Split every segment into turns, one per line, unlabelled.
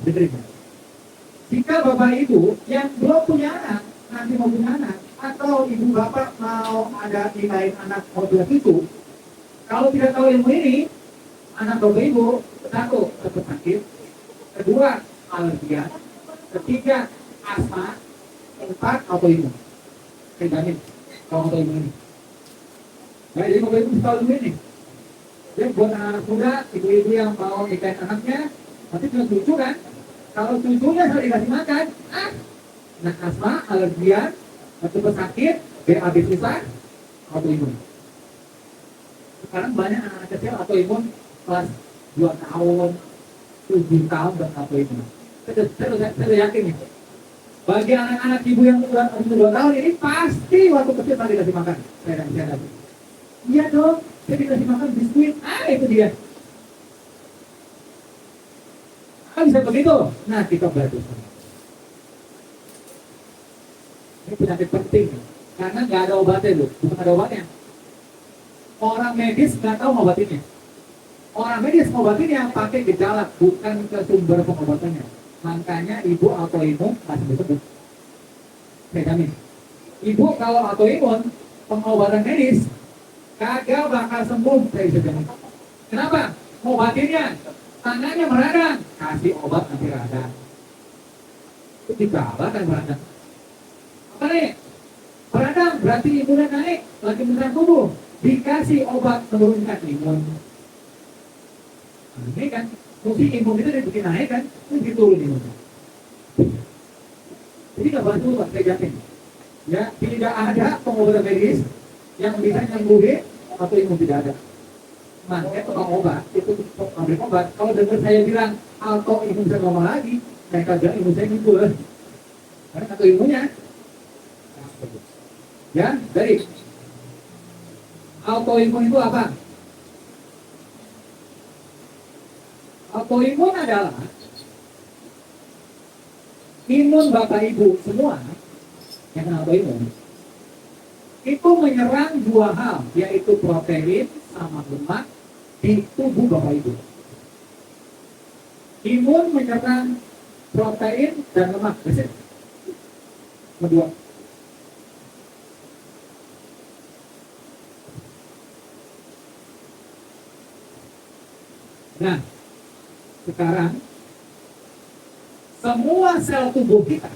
dengerin. Jika bapak ibu yang belum punya anak, nanti mau punya anak, atau ibu bapak mau ada nikahin anak mau punya cucu, kalau tidak tahu ilmu ini, anak bapak ibu satu cepat sakit, kedua alergian, ketiga asma, empat autoimun. Saya jamin kalau autoimun ini. Nah, jadi bapak ibu tahu ilmu ini. Jadi buat anak muda, ibu-ibu yang mau nikahin anaknya, nanti punya cucu kan? Kalau cucunya sudah dikasih makan, nah asma, alergian, cepat sakit, BAB susah, autoimun. Sekarang banyak anak kecil autoimun kelas 2 tahun, 7 tahun dan autoimun. Saya yakin nih. Bagi anak-anak ibu yang udah 2 tahun ini pasti waktu kecil tadi dikasih makan. Saya lagi. Iya dong, saya dikasih makan biskuit. Itu dia. Bisa begitu. Nah, kita belajar. Ini penyakit penting. Karena nggak ada obatnya loh. Bukan ada obatnya. Orang medis nggak tahu ngobatinnya. Orang medis ngobatinnya pakai gejala, bukan ke sumber pengobatannya. Makanya ibu autoimun masih disebut. Saya jamin. Ibu kalau autoimun, pengobatan medis kagak bakal sembuh, saya bisa jamin. Kenapa? Ngobatinnya tangannya meradang, kasih obat nanti radang. Itu dibawah kan meradang. Apa nih? Meradang berarti imunnya naik, lagi menyerang tubuh. Dikasih obat menurunkan imun. Nah, ini kan, fungsi imun itu dibikin naik kan, itu diturun imunnya. Jadi nggak bantu Pak, saya jamin. Ya, tidak ada pengobatan medis yang bisa nyembuhin atau imun tidak ada. Makanya tukang obat itu pabrik obat. Kalau dengar saya bilang autoimun saya ngomong lagi, saya kagak imun saya gitu. Karena satu imunnya. Ya, dari autoimun itu apa? Autoimun adalah imun bapak ibu semua yang autoimun itu menyerang dua hal, yaitu protein sama lemak di tubuh bapak ibu. Imun menyerang protein dan lemak, betul? Kedua. Nah, sekarang semua sel tubuh kita,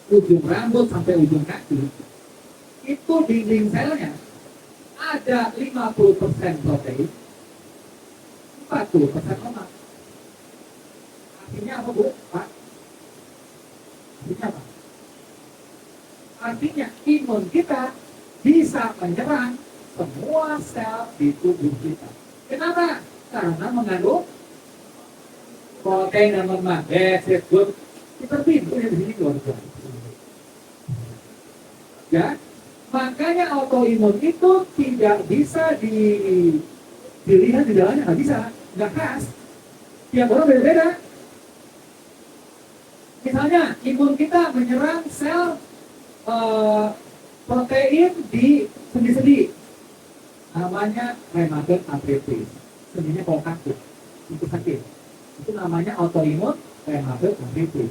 ujung rambut sampai ujung kaki, itu dinding selnya ada 50% protein, 40% lemak. Artinya apa, Bu? Pak? Artinya apa? Artinya imun kita bisa menyerang semua sel di tubuh kita. Kenapa? Karena mengandung protein dan lemak. That's good. Kita pintu ya di sini luar biasa. Ya, makanya autoimun itu tidak bisa dilihat di dalamnya, nggak bisa, nggak khas. Tiap orang beda-beda. Misalnya, imun kita menyerang sel protein di sendi-sendi, namanya rheumatoid arthritis. Sendinya kalau kaku, itu sakit. Itu namanya autoimun rheumatoid arthritis.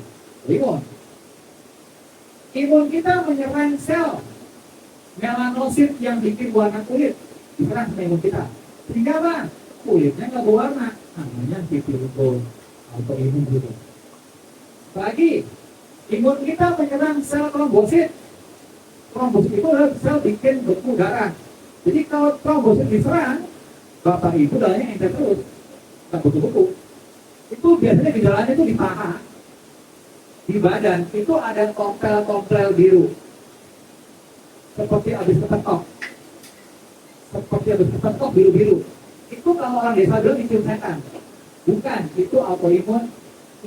Imun kita menyerang sel melanosit yang bikin warna kulit, diserang sama imun kita. Sehingga apa? Kulitnya nggak berwarna, namanya vitiligo autoimun gitu. Lagi, imun kita menyerang sel trombosit. Trombosit itu adalah sel bikin beku darah. Jadi kalau trombosit diserang, bapak ibu darahnya encer terus, nggak beku-beku. Itu biasanya gejalanya itu di paha, di badan itu ada tompel-tompel biru, seperti habis kepentok, biru-biru. Itu kalau orang desa bilang dicium setan. Bukan, itu autoimun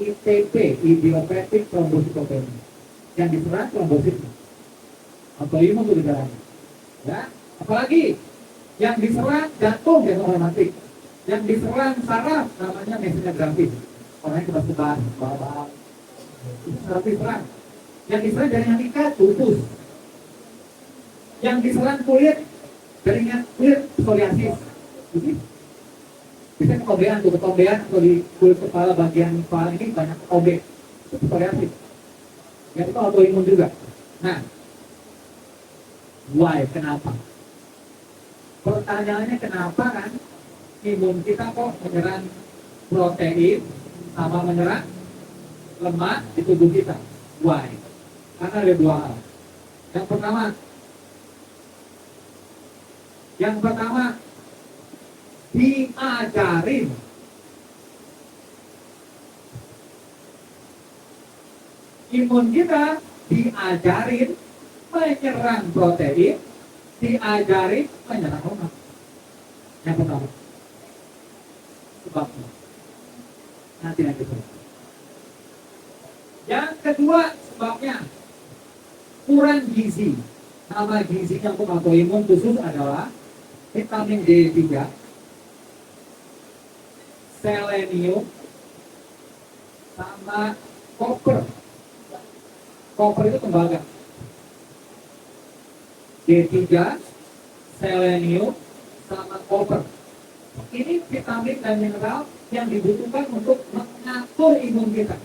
ITP, idiopathic thrombocytopenia. Yang diserang trombosit. Autoimun itu gejalanya. Ya, apalagi yang diserang jantung reumatik. Yang diserang saraf namanya mesinya gravis. Orangnya kebas-kebas, bawah. Itu saraf diserang. Yang diserang jaringan ikat, usus. Yang diserang kulit, jaringan kulit psoriasis. Bisa ketombean tuh, ketombean atau di kulit kepala bagian kepala ini banyak ketombe. Itu psoriasis. Ya itu autoimun juga. Nah, why? Kenapa? Pertanyaannya kenapa kan imun kita kok menyerang protein sama menyerang lemak di tubuh kita? Why? Karena ada dua hal. Yang pertama, diajarin imun kita diajarin menyerang protein, diajarin menyerang lemak. Yang pertama, sebabnya nanti. Yang kedua sebabnya kurang gizi. Nama gizi yang autoimun khusus adalah vitamin D3, selenium, sama koper. Koper itu tembaga. D3, selenium, sama koper. Ini vitamin dan mineral yang dibutuhkan untuk mengatur imun kita.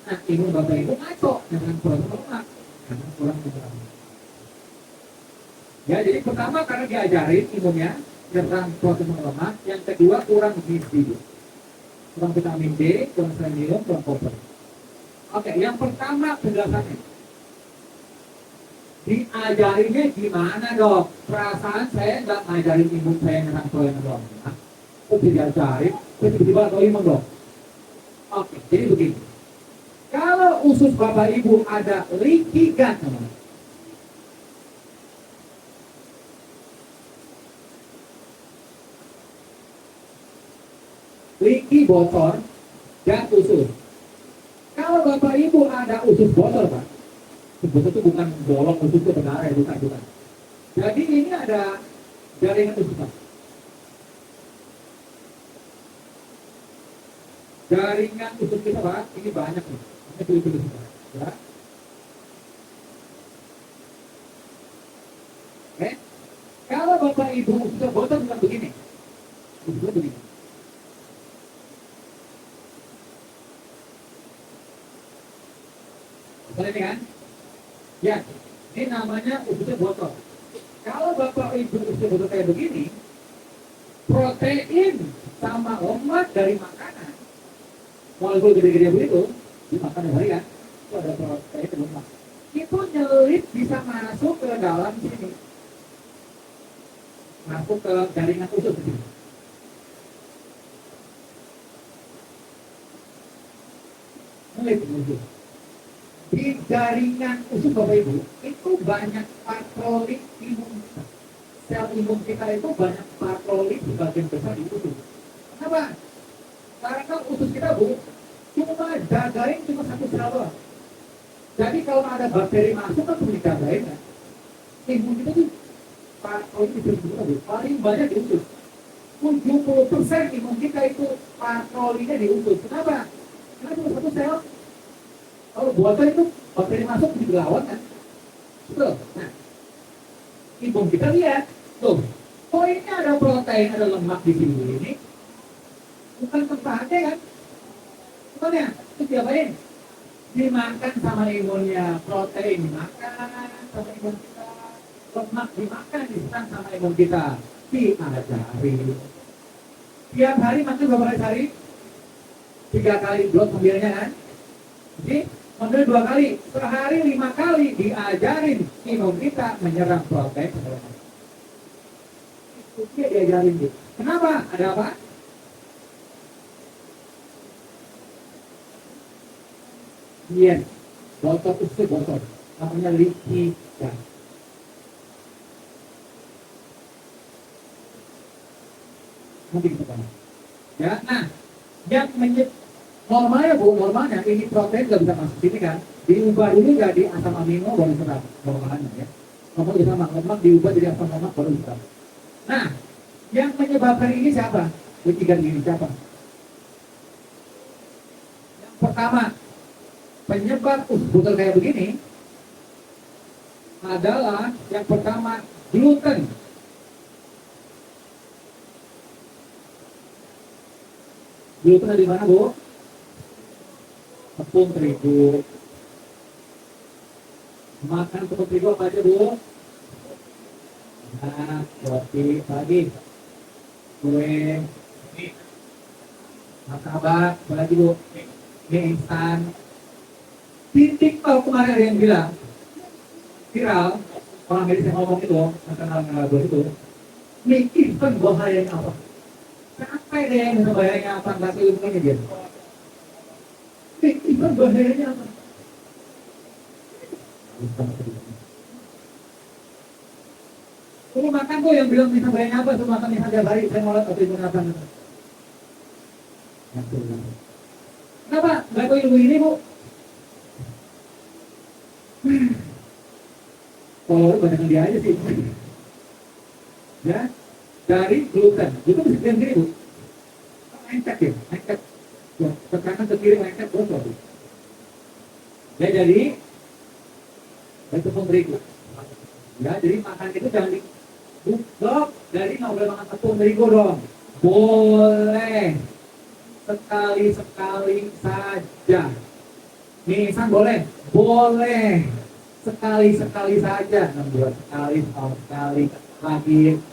Nah, imun bapak ibu ngaco dengan kurang lemak, karena kurang vitamin. Ya, jadi pertama karena diajarin imunnya nyerang protein lemak, yang kedua kurang gizi, kurang vitamin D, kurang selenium, kurang koper. Oke, yang pertama penjelasannya. Diajarinnya gimana dok? Perasaan saya nggak ngajarin imun saya nyerang protein lemak. Kok diajarin? Kok tiba-tiba autoimun dok? Oke, jadi begini. Kalau usus bapak ibu ada leaky gut, leaky bocor dan usus. Kalau bapak ibu ada usus bocor pak, usus itu bukan bolong, usus itu berdarah, bukan. Jadi ini ada jaringan usus pak. Jaringan usus kita pak, ini banyak nih. Ini tulis ya. Kalau bapak ibu ususnya bocor bukan begini, ususnya begini. Boleh ini kan? Ya, ini namanya ususnya bocor. Kalau bapak ibu ususnya bocor kayak begini, protein sama lemak dari makanan, molekul gede-gede begitu, dimakan hari kan, itu ada protein dan lemak. Itu nyelip bisa masuk ke dalam sini, masuk ke jaringan usus di sini. Nyelip usus. Di jaringan usus bapak ibu itu banyak patroli imun kita. Sel imun kita itu banyak patroli di bagian besar di usus. Kenapa? Karena usus kita bu cuma jagain cuma satu sel doang. Jadi kalau ada bakteri masuk kan perlu dijagain kan. Imun kita tuh patroli di usus kita bu paling banyak di usus. 70% imun kita itu patrolinya di usus. Kenapa? Karena cuma satu sel. Kalau bocor itu bakteri masuk di lawan kan, betul. Nah, imun kita lihat, tuh, kok ini ada protein, ada lemak di sini ini, bukan tempatnya kan? Bukannya, itu diapain? Dimakan sama imunnya, protein dimakan sama imun kita, lemak dimakan diserang sama imun kita, diajarin. Tiap hari makan berapa kali sehari? 3 kali blok mobilnya kan? Jadi model 2 kali, sehari 5 kali diajarin imun kita menyerang protein. Itu dia diajarin gitu. Kenapa? Ada apa? Yes, bocor usus bocor, namanya leaky gut. Mungkin kita tahu. Ya, nah, yang normalnya bu, normalnya ini protein nggak bisa masuk sini kan, diubah dulu nggak di asam amino baru serap normalnya ya. Ngomong sama lemak diubah jadi asam lemak baru serap. Nah, yang menyebabkan ini siapa? Ketiga ini siapa? Yang pertama, penyebab usus bocor kayak begini adalah yang pertama gluten. Dulu pernah di mana, Bu? Tepung terigu. Makan tepung terigu apa aja, Bu? Nah, roti pagi, kue, martabak, apa lagi, Bu? Mie instan. Titik kalau kemarin ada yang bilang viral, orang medis yang ngomong itu, tentang gue itu, mie instan bahayanya apa? Capek deh yang bahayanya apa? Nggak tahu ilmunya dia. Mie instan bahayanya apa? Kamu makan tuh yang bilang bisa bahayanya apa? Tuh makan yang harga baik, saya ngolah atau ilmu apa? Kenapa? Nggak tahu ilmu ini, Bu? Kalau banyak dia aja sih. Ya, dari gluten. Gluten bisa bilang gini, Bu. Lengket ya, lengket. Ya, ke kanan ke kiri lengket bocor. Ya, jadi tepung terigu. Ya, jadi makan itu jangan di dok, jadi nggak boleh makan tepung terigu dong. Boleh sekali-sekali saja. Misal boleh, boleh sekali-sekali saja. 6 bulan sekali, setahun sekali,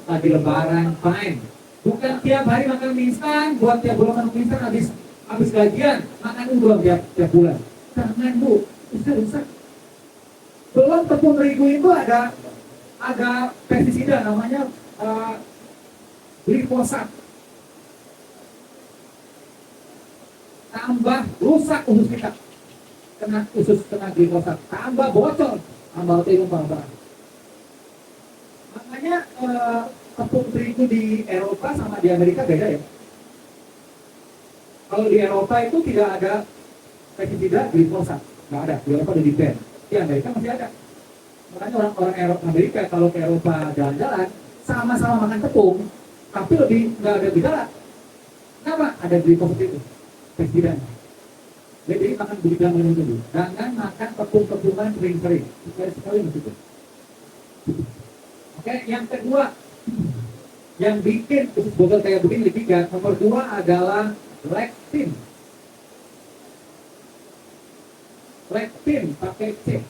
lagi lebaran, fine. Bukan tiap hari makan mie instan, buat tiap bulan makan mie instan habis gajian makan udang tiap bulan. Jangan, Bu, rusak. Belum tepung terigu itu ada pestisida namanya glifosat. Tambah rusak usus kita. Kena glifosat, tambah bocor, tambah terigu parah. Makanya tepung terigu di Eropa sama di Amerika beda ya. Kalau di Eropa itu tidak ada pestisida glifosat, nggak ada. Di Eropa udah di-ban. Di Amerika masih ada. Makanya orang-orang Eropa Amerika kalau ke Eropa jalan-jalan sama-sama makan tepung, tapi lebih nggak ada gejala. Kenapa? Ada glifosat itu, pestisida. Jadi makan begitu dulu. Jangan makan tepung-tepungan sering-sering. Sekali-sekali begitu. Oke, yang kedua, yang bikin usus botol kayak begini tiga, nomor 2 adalah lektin. Lektin pakai C.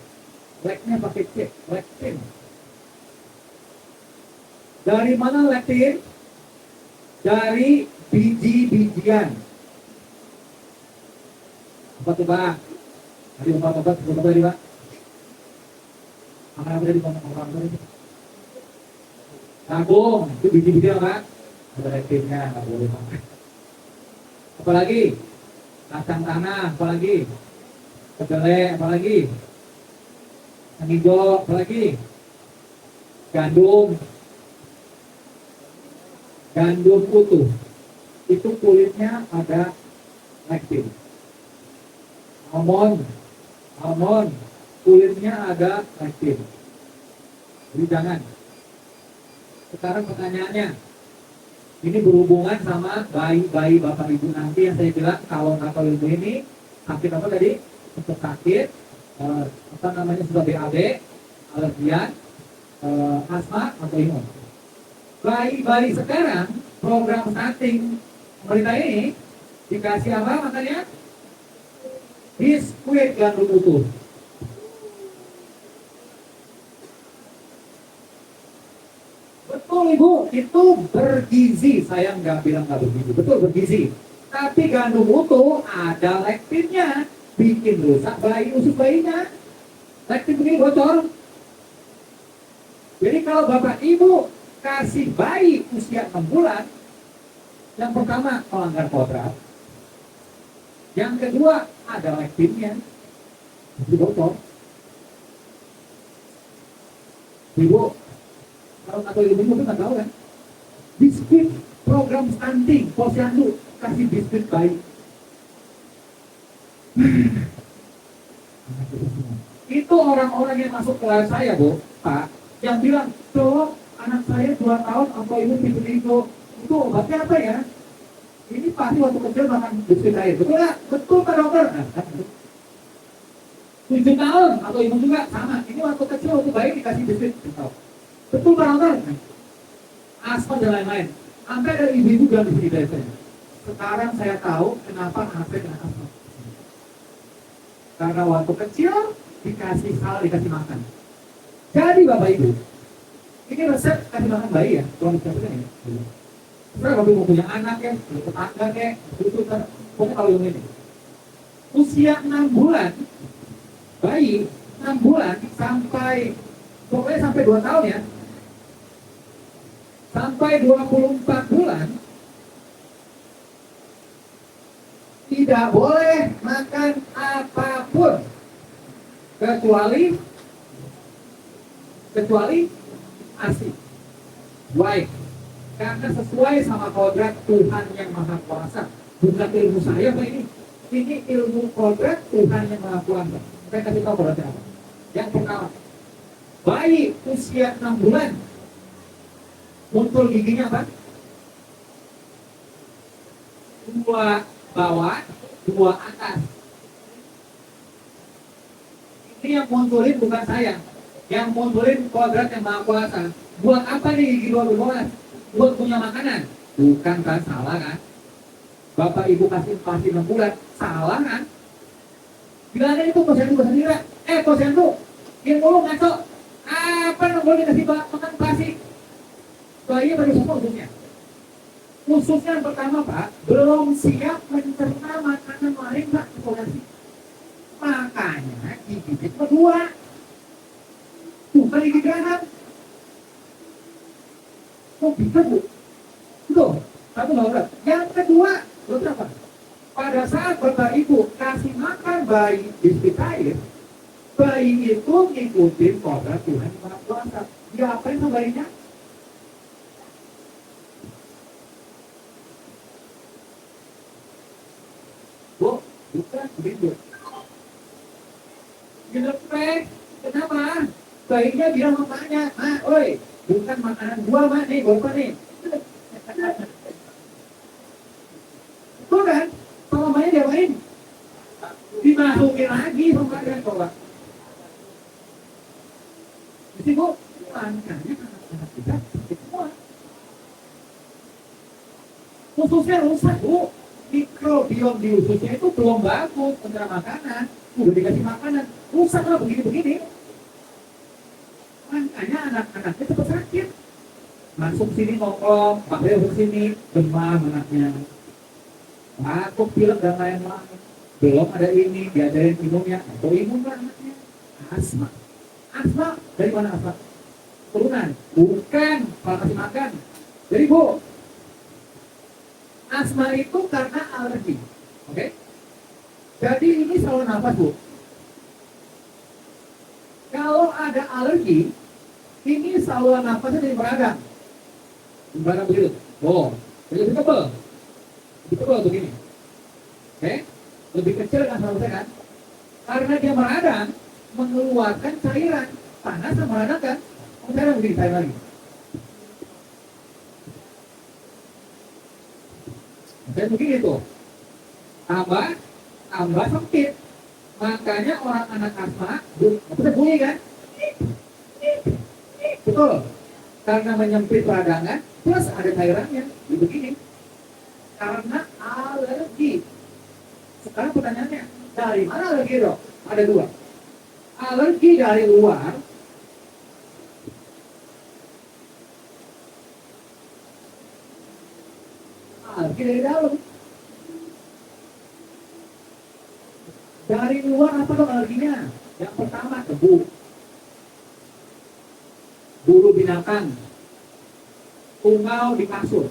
Leknya pakai C, lektin. Dari mana lektin? Dari biji-bijian. Apa tuh, Pak? Tadi obat-obat, sebut apa tadi, Pak? Makan apa tadi, Pak? Jagung, itu biji-bijian, Pak. Ada lektinnya, nggak boleh makan. Apalagi? Kacang tanah, apalagi? Kedelai, apalagi? Yang hijau, apalagi? Gandum utuh. Itu kulitnya ada lektin. Almond, kulitnya ada lektin. Jadi jangan. Sekarang pertanyaannya, ini berhubungan sama bayi bapak ibu nanti yang saya bilang kalau nggak tahu ilmu ini sakit apa tadi? Untuk sakit, apa namanya sudah BAB, alergian, asma atau imun. Bayi sekarang program stunting pemerintah ini dikasih apa makanya? Biskuit gandum utuh. Betul, Ibu, itu bergizi. Saya nggak bilang nggak bergizi, betul bergizi. Tapi gandum utuh ada lektinnya, bikin rusak usus bayinya. Lektin begini bocor. Jadi kalau bapak ibu kasih bayi usia 6 bulan, yang pertama melanggar kodrat. Yang kedua ada lektinnya, itu bocor. Ibu, kalau nggak tahu ilmu itu nggak tahu kan? Biskuit program stunting, posyandu kasih biskuit bayi. Itu orang-orang yang masuk kelas saya, Bu, Pak, yang bilang, "Dok, anak saya 2 tahun apa ini itu obatnya apa ya?" Ini pasti waktu kecil makan biskuit air, betul nggak? Betul, Pak Dokter. 7 tahun atau ibu juga sama. Ini waktu kecil waktu bayi dikasih biskuit. Betul, Pak Dokter. Asma dan lain-lain. Sampai ada ibu-ibu bilang di sini saya. Sekarang saya tahu kenapa anak saya kena asma. Karena waktu kecil dikasih salah dikasih makan. Jadi Bapak Ibu, ini resep kasih makan bayi ya, kalau dikasihkan ya. Sebenarnya Bapak Ibu mau punya anak ya, punya tetangga ya, itu kan, pokoknya kalau yang ini. Usia 6 bulan, bayi 6 bulan sampai, pokoknya sampai 2 tahun ya, sampai 24 bulan, tidak boleh makan apapun kecuali ASI. Why? Karena sesuai sama kodrat Tuhan yang Maha Kuasa. Bukan ilmu saya Pak ini. Ini ilmu kodrat Tuhan yang Maha Kuasa. Saya kasih tahu kodratnya apa. Yang pertama, bayi usia 6 bulan muncul giginya apa? 2 bawah, 2 atas. Ini yang munculin bukan saya. Yang munculin kodrat yang Maha Kuasa. Buat apa nih gigi 2 bawah? Buat punya makanan. Bukan kan, salah kan? Bapak Ibu kasih pasti 6 bulan, salah kan? Bilangnya itu posyandu sendiri. Posyandu, yang mulu ngaco. Apa yang boleh dikasih makan pasti? Bayi baru sama ususnya. Ususnya yang pertama Pak, belum siap mencerna makanan lain Pak, isolasi. Makanya gigi cuma 2. Bukan gigi kanan. Oh bisa Bu? Tuh, satu berat. Yang kedua, berapa? Pada saat Bapak Ibu kasih makan bayi di air, bayi itu ngikutin kodrat Tuhan yang Maha Kuasa. Diapain sama bayinya? Bu, bukan begitu. Dilepek, kenapa? Bayinya bilang mamanya, oi, bukan makanan gua mah nih, bapak nih. Tuh kan, sama mamanya diapain? Dimasukin lagi sama dia coba. Jadi bu, makanya anak-anak kita semua ususnya rusak bu. Mikrobiom di ususnya itu belum bagus pencernaan makanan. Udah dikasih makanan, rusak lah begini-begini. Makanya anak-anaknya cepat sakit. Masuk sini ngokok, pakai masuk sini demam anaknya. Batuk, pilek dan lain-lain. Belum ada ini, diajarin minumnya, atau imun lah anaknya. Asma. Asma, dari mana asma? Turunan. Bukan, kalau kasih makan. Jadi bu, asma itu karena alergi. Oke? Jadi ini saluran nafas bu. Kalau ada alergi, ini saluran nafasnya jadi beradang. Beradang begitu. Oh, jadi lebih tebal. Lebih tebal begini. Oke? Lebih kecil kan saluran kan? Karena dia beradang, mengeluarkan cairan. Panas sama beradang kan? Cairan begini, cairan lagi. Dan begini tuh. Tambah sempit. Makanya orang anak asma, bisa bunyi kan? Betul. Karena menyempit peradangan, plus ada cairannya. Begini. Karena alergi. Sekarang pertanyaannya, dari mana alergi dok? Ada 2. Alergi dari luar, alergi dari dalam. Dari luar apa dong alerginya? Yang pertama debu, bulu binatang, tungau di kasur.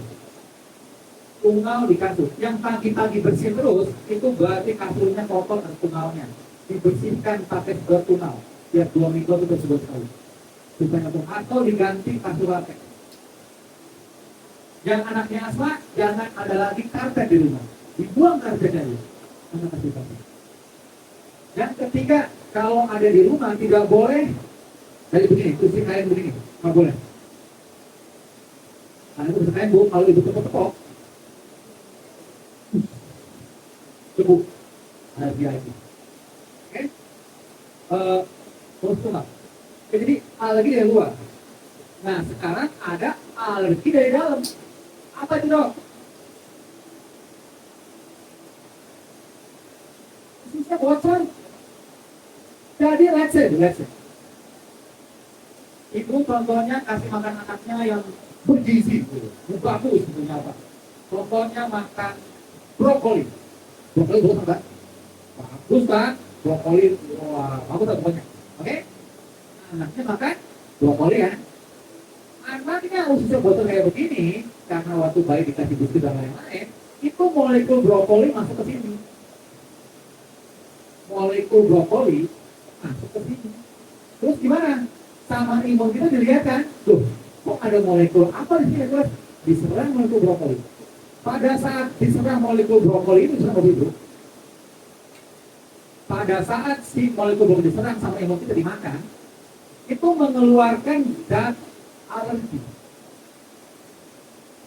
Yang pagi-pagi bersih terus, itu berarti kasurnya kotor atau tungaunya. Dibersihkan pakai sebuah tungau. Tiap 2 minggu itu tersebut sekali. Atau diganti kasur latex. Yang anaknya asma, jangan ada lagi karpet di rumah. Dibuang karpetnya dulu. Anak kasih karpet. Yang ketiga, kalau ada di rumah tidak boleh dari begini, kursi kain begini, nggak boleh. Karena kursi kain bu, kalau ibu tepok-tepok, cebu, alergi lagi. Oke? Terus tuh nggak? Jadi alergi dari luar. Nah sekarang ada alergi dari dalam. Apa itu dok? bosan. Jadi let's say. Ibu contohnya kasih makan anaknya yang bergizi, bagus sebenarnya apa? Contohnya makan brokoli. Brokoli bagus enggak? Bagus kan? Brokoli, wah bagus tak pokoknya. Oke? Anaknya makan brokoli ya. Anaknya usia botol kayak begini, karena waktu bayi dikasih biskuit dan lain-lain, itu molekul brokoli masuk ke sini. Molekul brokoli masuk ke sini. Terus gimana? Sama imun kita dilihat kan? Loh, kok ada molekul apa di sini? Diserang molekul brokoli. Pada saat diserang molekul brokoli itu sama ibu. Pada saat si molekul brokoli diserang sama imun kita dimakan, itu mengeluarkan zat alergi.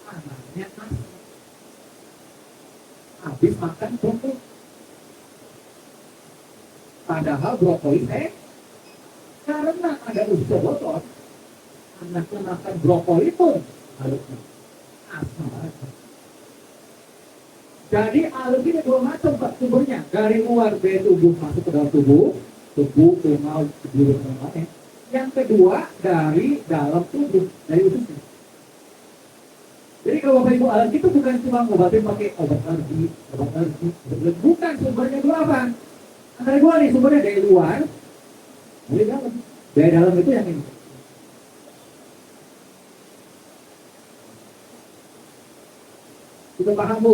Anaknya asam. Habis makan brokoli. Padahal brokoli karena ada usia botol, anaknya makan brokoli pun alergi. Asam. Jadi alergi ada dua macam Pak sumbernya. Dari luar dari tubuh masuk ke dalam tubuh, kumal, biru dan lain-lain. Yang kedua dari dalam tubuh, dari ususnya. Jadi kalau Bapak Ibu alergi itu bukan cuma ngobatin pakai obat alergi, bukan sumbernya itu apa? Antara dua nih sumbernya dari luar, dari dalam. Dari dalam itu yang ini. Kita paham Bu?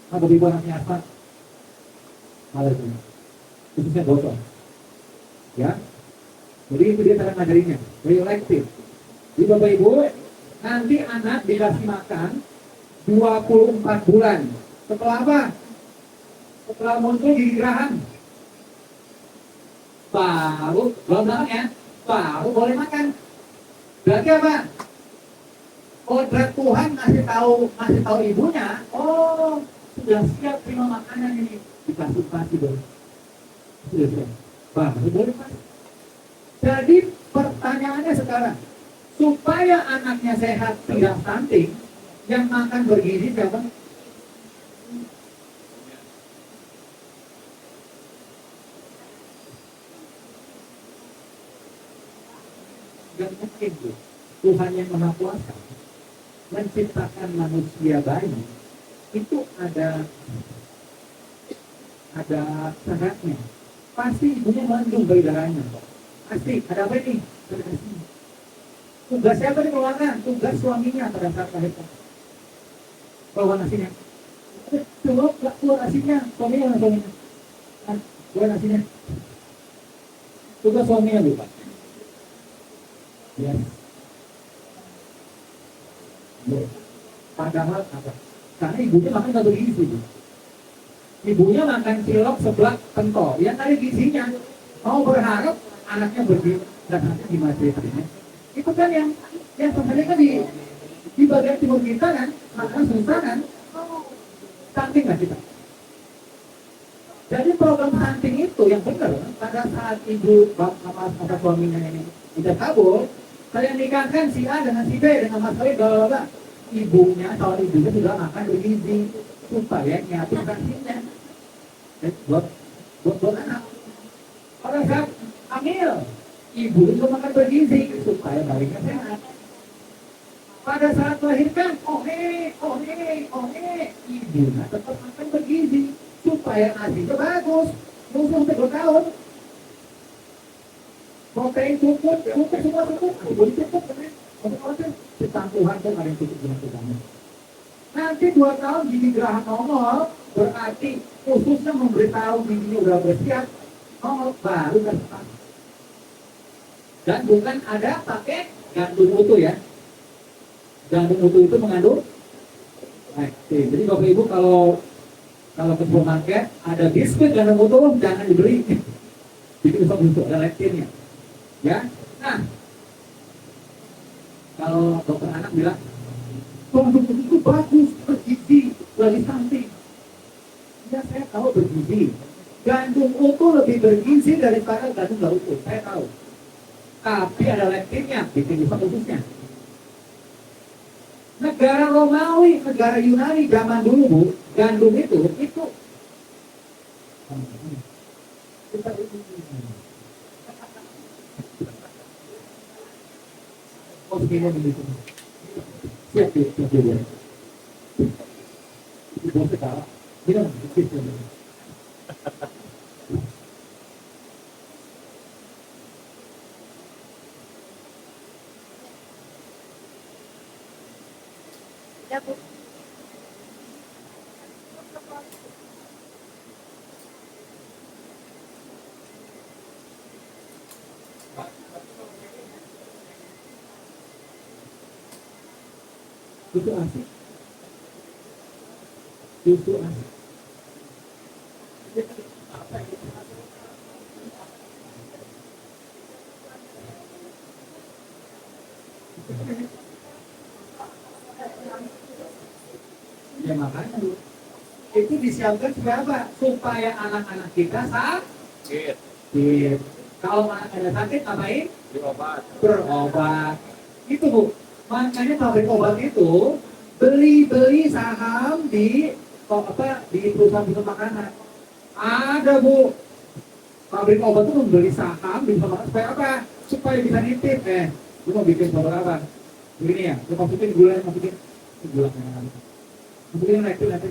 Bapak Ibu anaknya asma, alergi, khususnya botol. Ya, jadi itu dia cara ngajarinya, reaktif. Jadi Bapak Ibu, nanti anak dikasih makan 24 bulan. Setelah apa? Setelah muncul gigi geraham. Baru, belum makan ya, baru boleh makan. Berarti apa? Kodrat Tuhan ngasih tahu ibunya, oh sudah siap terima makanan ini, dikasih pasti boleh. Sudah siap, baru boleh pasti. Jadi pertanyaannya sekarang, supaya anaknya sehat tidak stunting, yang makan bergizi siapa? Yang mungkin Tuhan yang Maha Kuasa menciptakan manusia bayi itu ada syaratnya. Pasti ibunya mengandung bayi darahnya. Pasti ada apa ini? Tugas siapa nih keluarga? Tugas suaminya pada saat melahirkan. Bawa nasinya. Coba keluar nasinya. Suaminya mana suaminya? Keluar nasinya. Tugas suaminya lupa. Ya. Padahal apa? Karena ibunya makan satu gizi. Ibunya makan cilok sebelah pentol. Yang ada gizinya. Mau berharap anaknya bergizi dan nanti gimana ceritanya? Itu kan yang sebenarnya kan di bagian timur kita kan, makanan susah kan, stunting nggak kita? Jadi program stunting itu yang benar pada saat ibu bapak suaminya ini tidak kabur, saya nikahkan si A dengan si B dengan Mas B, bla ibunya sudah makan bergizi supaya nyiapin vaksinnya buat anak. Pada saat hamil, ibu juga makan bergizi supaya bayinya sehat. Pada saat melahirkan, ibunya tetap makan bergizi supaya nasinya bagus, musuh 2 tahun. Protein cukup, semua cukup, ibu cukup kan? Untuk ciptaan Tuhan kan ada yang cukup dengan Tuhan. Nanti 2 tahun gigi geraham nongol, berarti khususnya memberitahu giginya udah bersiap, nongol baru kan. Dan bukan ada pakai gandum utuh ya. Gandum utuh itu mengandung lektin. Jadi Bapak Ibu kalau ke supermarket ada biskuit gandum utuh jangan dibeli. Jadi bisa ada lektinnya. Ya. Nah, kalau dokter anak bilang gandum utuh itu bagus, bergizi, lagi stunting. Ya saya tahu bergizi. Gandum utuh lebih bergizi daripada gandum gak utuh. Saya tahu. Tapi ada lektinnya, bikin bisa khususnya. Negara Romawi, negara Yunani zaman dulu Bu, gandum itu Kita oh begini begitu. Siap siap siap siap. Itu sekarang. Bilang begitu.
Ya, Bu.
Itu asik. Itu asik. Ya makanya itu disiapkan supaya apa? Supaya anak-anak kita sakit. Kalau anak-anak sakit ngapain?
Berobat.
Berobat. Itu Bu. Makanya pabrik obat itu beli saham di di perusahaan makanan. Ada Bu. Pabrik obat itu membeli saham di perusahaan makanan supaya apa? Supaya bisa nitip. Lu mau bikin produk apa? Begini ya. Lu masukin gula, masukin gula. Masukin nanti.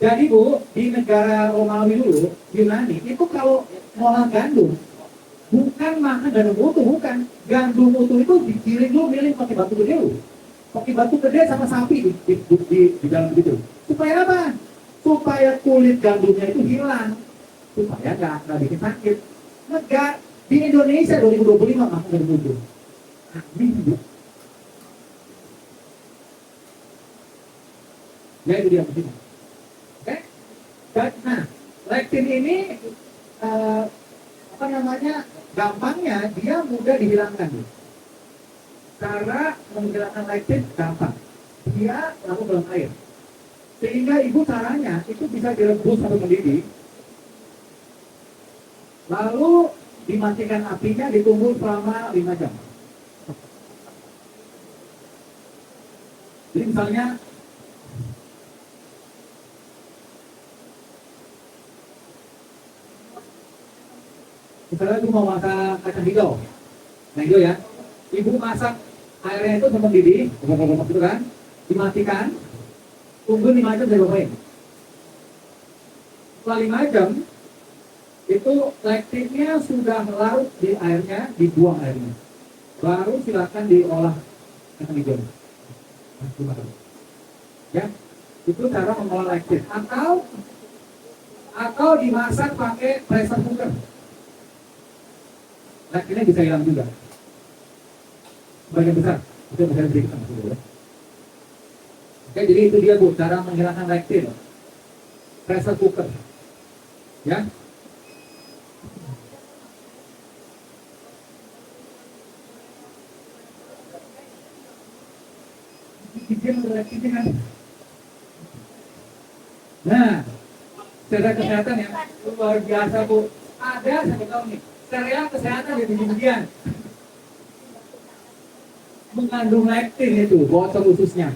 Jadi Bu, di negara Romawi dulu, Yunani, itu kalau ngolah gandum, bukan makan gandum utuh, bukan. Gandum utuh itu digiling dulu, milih pakai batu gede loh. Pakai batu gede sama sapi di dalam begitu. Supaya apa? Supaya kulit gandumnya itu hilang. Supaya nggak bikin sakit. Negara di Indonesia 2025 makan gandum utuh. Nah, ini Bu. Ya itu dia begini. Oke? Nah, lektin ini apa namanya? Gampangnya dia mudah dihilangkan. Cara menghilangkan lektin gampang. Dia langsung dalam air. Sehingga ibu caranya itu bisa direbus sampai mendidih. Lalu dimatikan apinya, ditunggu selama 5 jam. Jadi misalnya itu mau masak kacang hijau, nah hijau ya, ibu masak airnya itu sampai mendidih, gitu kan, dimatikan, tunggu 5 jam dari bawah. Setelah 5 jam, itu lektinnya sudah larut di airnya, dibuang airnya, baru silakan diolah kacang hijau. Ya, itu cara mengolah lektin. Atau dimasak pakai pressure cooker. Lektinnya bisa hilang juga. Sebagian besar, itu bisa sedikit maksudnya. Oke, jadi itu dia Bu, cara menghilangkan lektin. Pressure cooker. Ya. Nah, secara kesehatan yang luar biasa Bu. Ada satu tahun nih. Secara kesehatan di bagian mengandung lektin itu, botol khususnya.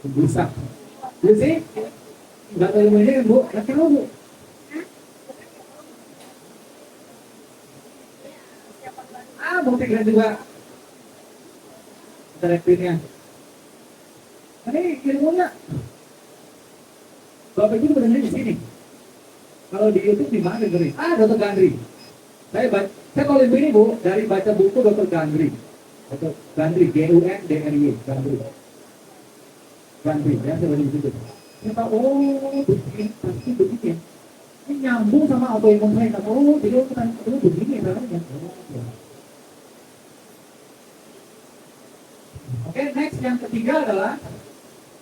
Bisa. Jadi sih, nggak tahu ilmunya Bu, yakin lo Bu? Bukti keren juga. Ada lektinnya. Ini ilmunya. Bapak Ibu benar-benar di sini. Kalau di YouTube di mana dengerin? Dr. Gandri. Saya kalau ibu ini Bu, dari baca buku Dr. Gandri. Dr. Gandri, Gundry, Gandri. Gandri, ya saya baca di situ. Saya tahu, begini, pasti begini. Ini nyambung sama autoimun saya. Jadi kita begini caranya. Oke, next yang ketiga adalah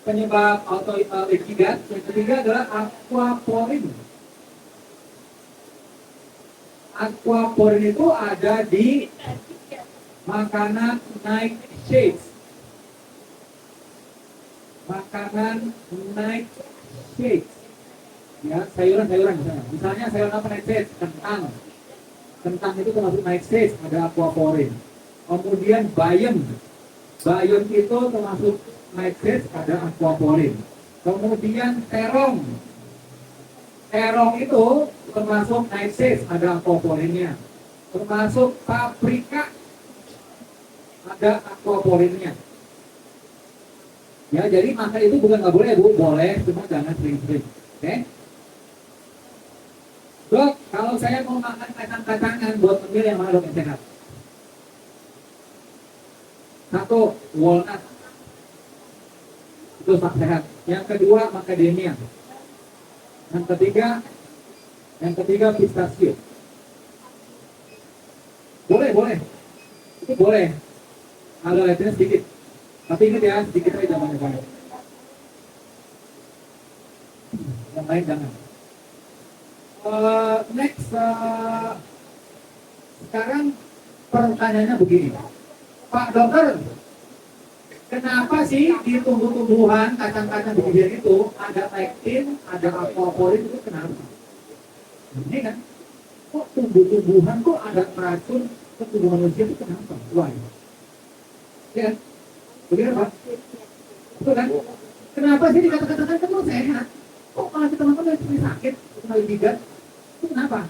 penyebab autoimun. Yang ketiga adalah aquaporin. Aquaporin itu ada di makanan nightshades. Makanan nightshades. Ya, sayuran-sayuran misalnya. Misalnya sayuran apa nightshades? Kentang, Kentang itu termasuk nightshade, ada aquaporin. Kemudian bayam. Bayam itu termasuk nightshade, ada aquaporin. Kemudian terong. Terong itu termasuk nightshade, ada aquaporinnya. Termasuk paprika, ada aquaporinnya. Ya, jadi makan itu bukan nggak boleh, Bu. Boleh, cuma jangan sering-sering. Oke? Dok, kalau saya mau makan kacang-kacangan buat memilih yang mana dok yang sehat? Satu, walnut. Itu sehat. Yang kedua, macadamia. Yang ketiga pistachio. Boleh. Itu boleh. Ada lainnya sedikit. Tapi ingat ya, sedikit aja jangan banyak. Yang lain jangan. Next, sekarang pertanyaannya begini, Pak Dokter, kenapa sih di tumbuh-tumbuhan kacang-kacang bibir itu ada lektin, ada aquaporin itu kenapa? Ini kan, kok tumbuh-tumbuhan kok ada racun ke tubuh manusia itu kenapa? Why? Ya, begitu Pak? Betul kan? Kenapa sih dikata-katakan kamu sehat? Kok malah kita makan dari sakit, kena gigat? Itu kenapa?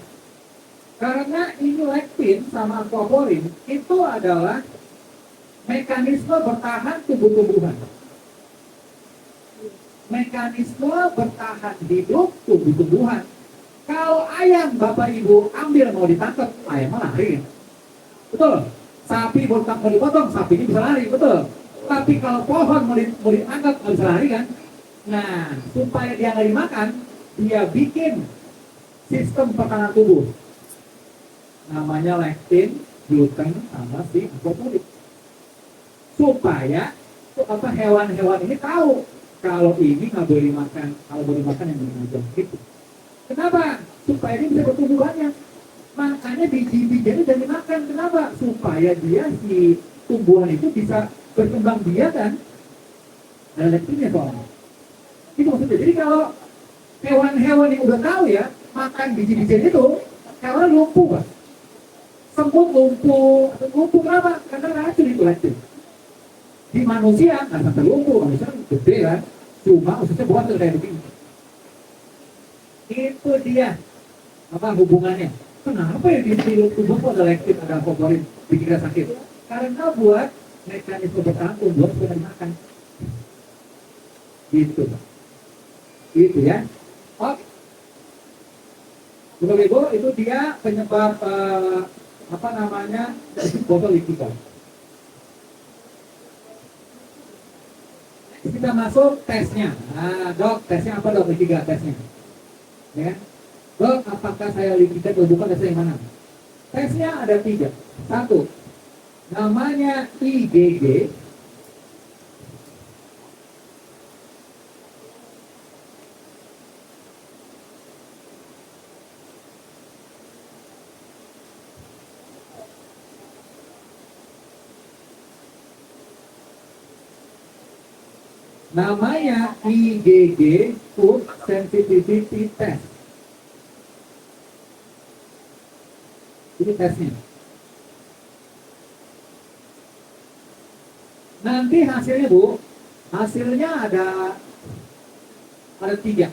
Karena ini lektin sama aquaporin itu adalah mekanisme bertahan tumbuh-tumbuhan. Mekanisme bertahan hidup tumbuh-tumbuhan. Kalau ayam Bapak Ibu ambil mau ditangkap, ayam lari. Betul. Sapi mau dipotong, sapi ini bisa lari, betul. Tapi kalau pohon mau ditangkap, nggak bisa lari kan? Nah, supaya dia nggak dimakan, dia bikin sistem pertahanan tubuh. Namanya lektin, gluten, sama si aquaporin. Supaya hewan-hewan ini tahu kalau ini nggak boleh makan, kalau boleh makan yang macam gitu. Kenapa? Supaya dia bisa bertumbuh banyak. Makanya biji-bijian itu jangan dimakan. Kenapa? Supaya dia si tumbuhan itu bisa berkembang biak kan. Ada lektinnya soalnya. Itu maksudnya. Jadi kalau hewan-hewan yang udah tahu ya makan biji-bijian itu, hewan lumpuh kan. Semut lumpuh. Lumpuh kenapa? Karena racun itu lektin. Di manusia nggak sampai lumpuh, manusia gede kan. Cuma ususnya buat kayak begini. Itu dia apa hubungannya? Kenapa ya di tubuh kok ada lektin, ada aquaporin, bikin kita sakit? Karena buat mekanisme bertahan tubuh supaya dimakan. Gitu, gitu ya. Oke. Bapak Ibu, itu dia penyebab apa namanya botol liquid. Kita masuk tesnya. Nah, dok, tesnya apa dok? Tiga tesnya. Ya. Dok, apakah saya liquid atau bukan? Tesnya yang mana? Tesnya ada 3. 1, namanya IgG. Namanya IgG, Food Sensitivity Test. Ini tesnya. Nanti hasilnya Bu, hasilnya ada 3.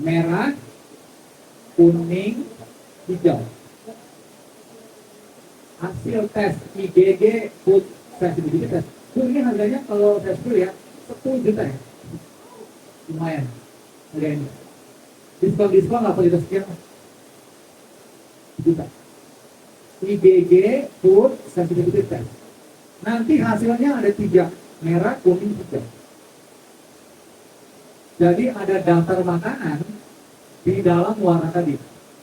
Merah, kuning, hijau. Hasil tes IgG Food Sensitivity Test. Ini harganya kalau saya sepuluh ya 10 juta ya. Lumayan harganya. Diskon nggak perlu sekian juta. IgG Food Sensitivity Test. Nanti hasilnya ada 3, merah, kuning, hijau. Jadi ada daftar makanan di dalam warna tadi.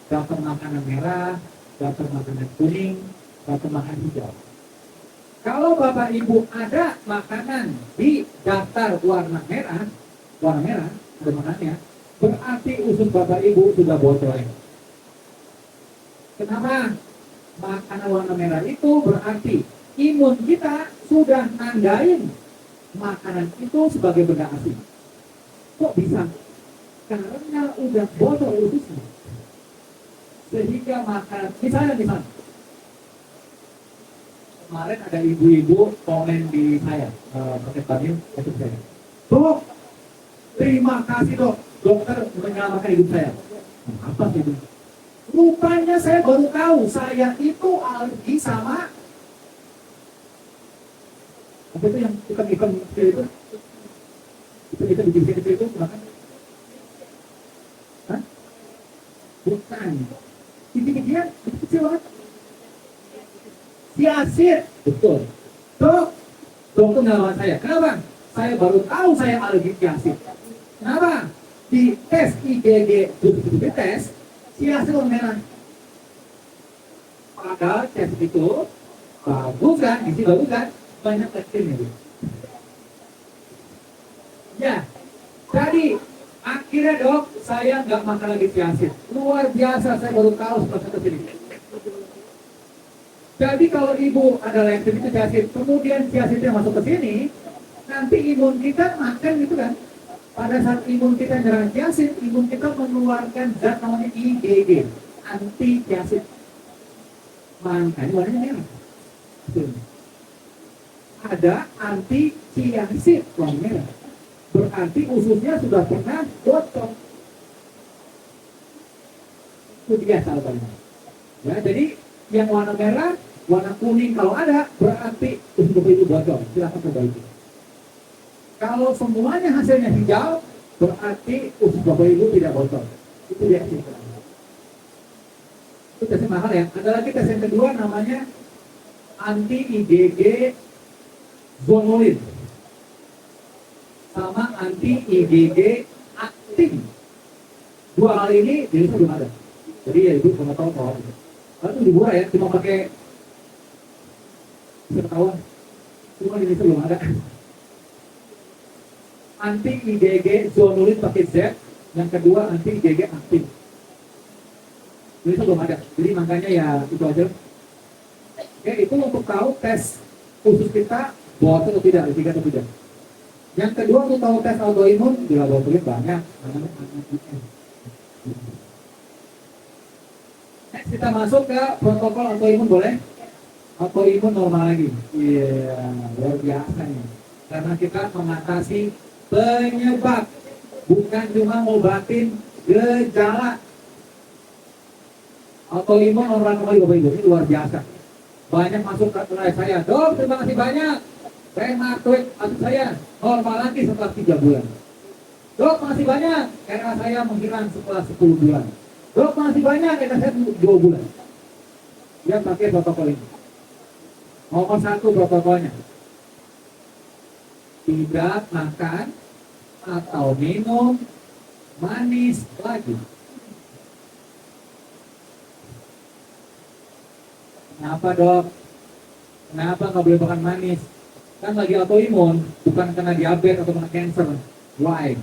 Daftar makanan merah, daftar makanan kuning, daftar makanan hijau. Kalau Bapak Ibu ada makanan di daftar warna merah, ada makanannya, berarti usus Bapak Ibu sudah bocor. Kenapa? Makanan warna merah itu berarti imun kita sudah nandain makanan itu sebagai benda asing. Kok bisa? Karena udah bocor ususnya. Sehingga makanan, misalnya, kemarin ada ibu-ibu komen di saya, pakai tadi, itu saya. Dok, terima kasih dok, dokter menyelamatkan hidup saya. Apa sih itu? Rupanya saya baru tahu, saya itu alergi sama apa itu yang ikan kecil itu? Itu bikin kecil itu makan? Hah? Bukan. Kecil-kecilan, kecil banget. Siasit, betul. Dok, dokter menyelamatkan saya. Kenapa? Saya baru tahu saya alergi siasit. Kenapa? Di tes IgG, di tes siasit warna merah. Padahal tes itu bagus kan, isi bagus kan, banyak kecilnya. Ya, jadi akhirnya dok, saya nggak makan lagi siasit. Luar biasa, saya baru tahu setelah saya kesini. Jadi kalau ibu ada leptin itu siasit, kemudian siasitnya masuk ke sini, nanti imun kita makan gitu kan. Pada saat imun kita nyerang siasit, imun kita mengeluarkan zat namanya IgG, anti siasit. Makanya warnanya merah. Ada anti siasit warna merah. Berarti ususnya sudah pernah bocor. Itu dia salahnya. Ya, jadi yang warna merah, warna kuning kalau ada, berarti usus bapak itu bocor. Silakan perbaiki. Kalau semuanya hasilnya hijau, berarti usus bapak ibu tidak bocor. Itu dia sih. Itu tesnya mahal ya. Ada lagi tes yang kedua namanya anti IgG zonulin sama anti IgG aktin. Dua hal ini di Indonesia belum ada. Jadi ya ibu nggak tahu kalau itu di murah ya, cuma pakai pengetahuan. Cuma di Indonesia belum ada. Anti IgG zonulin pakai Z, yang kedua anti IgG aktin. Indonesia belum ada, jadi makanya ya itu aja. Oke, itu untuk tahu tes usus kita bocor atau tidak, tiga atau tidak. Yang kedua untuk tahu tes autoimun di laboratorium banyak. Next kita masuk ke protokol autoimun boleh? Autoimun normal lagi. Iya, luar biasa nih. Karena kita mengatasi penyebab, bukan cuma ngobatin gejala. Autoimun orang kembali Bapak Ibu, ini luar biasa. Banyak masuk ke saya, dok terima kasih banyak. Rheumatoid arthritis saya normal lagi setelah 3 bulan. Dok masih banyak, RA saya menghilang setelah 10 bulan. Dok masih banyak, RA saya 2 bulan. Dia pakai protokol ini. Nomor 1 protokolnya, tidak makan atau minum manis lagi. Kenapa dok? Kenapa nggak boleh makan manis? Kan lagi autoimun, bukan kena diabetes atau kena cancer. Why?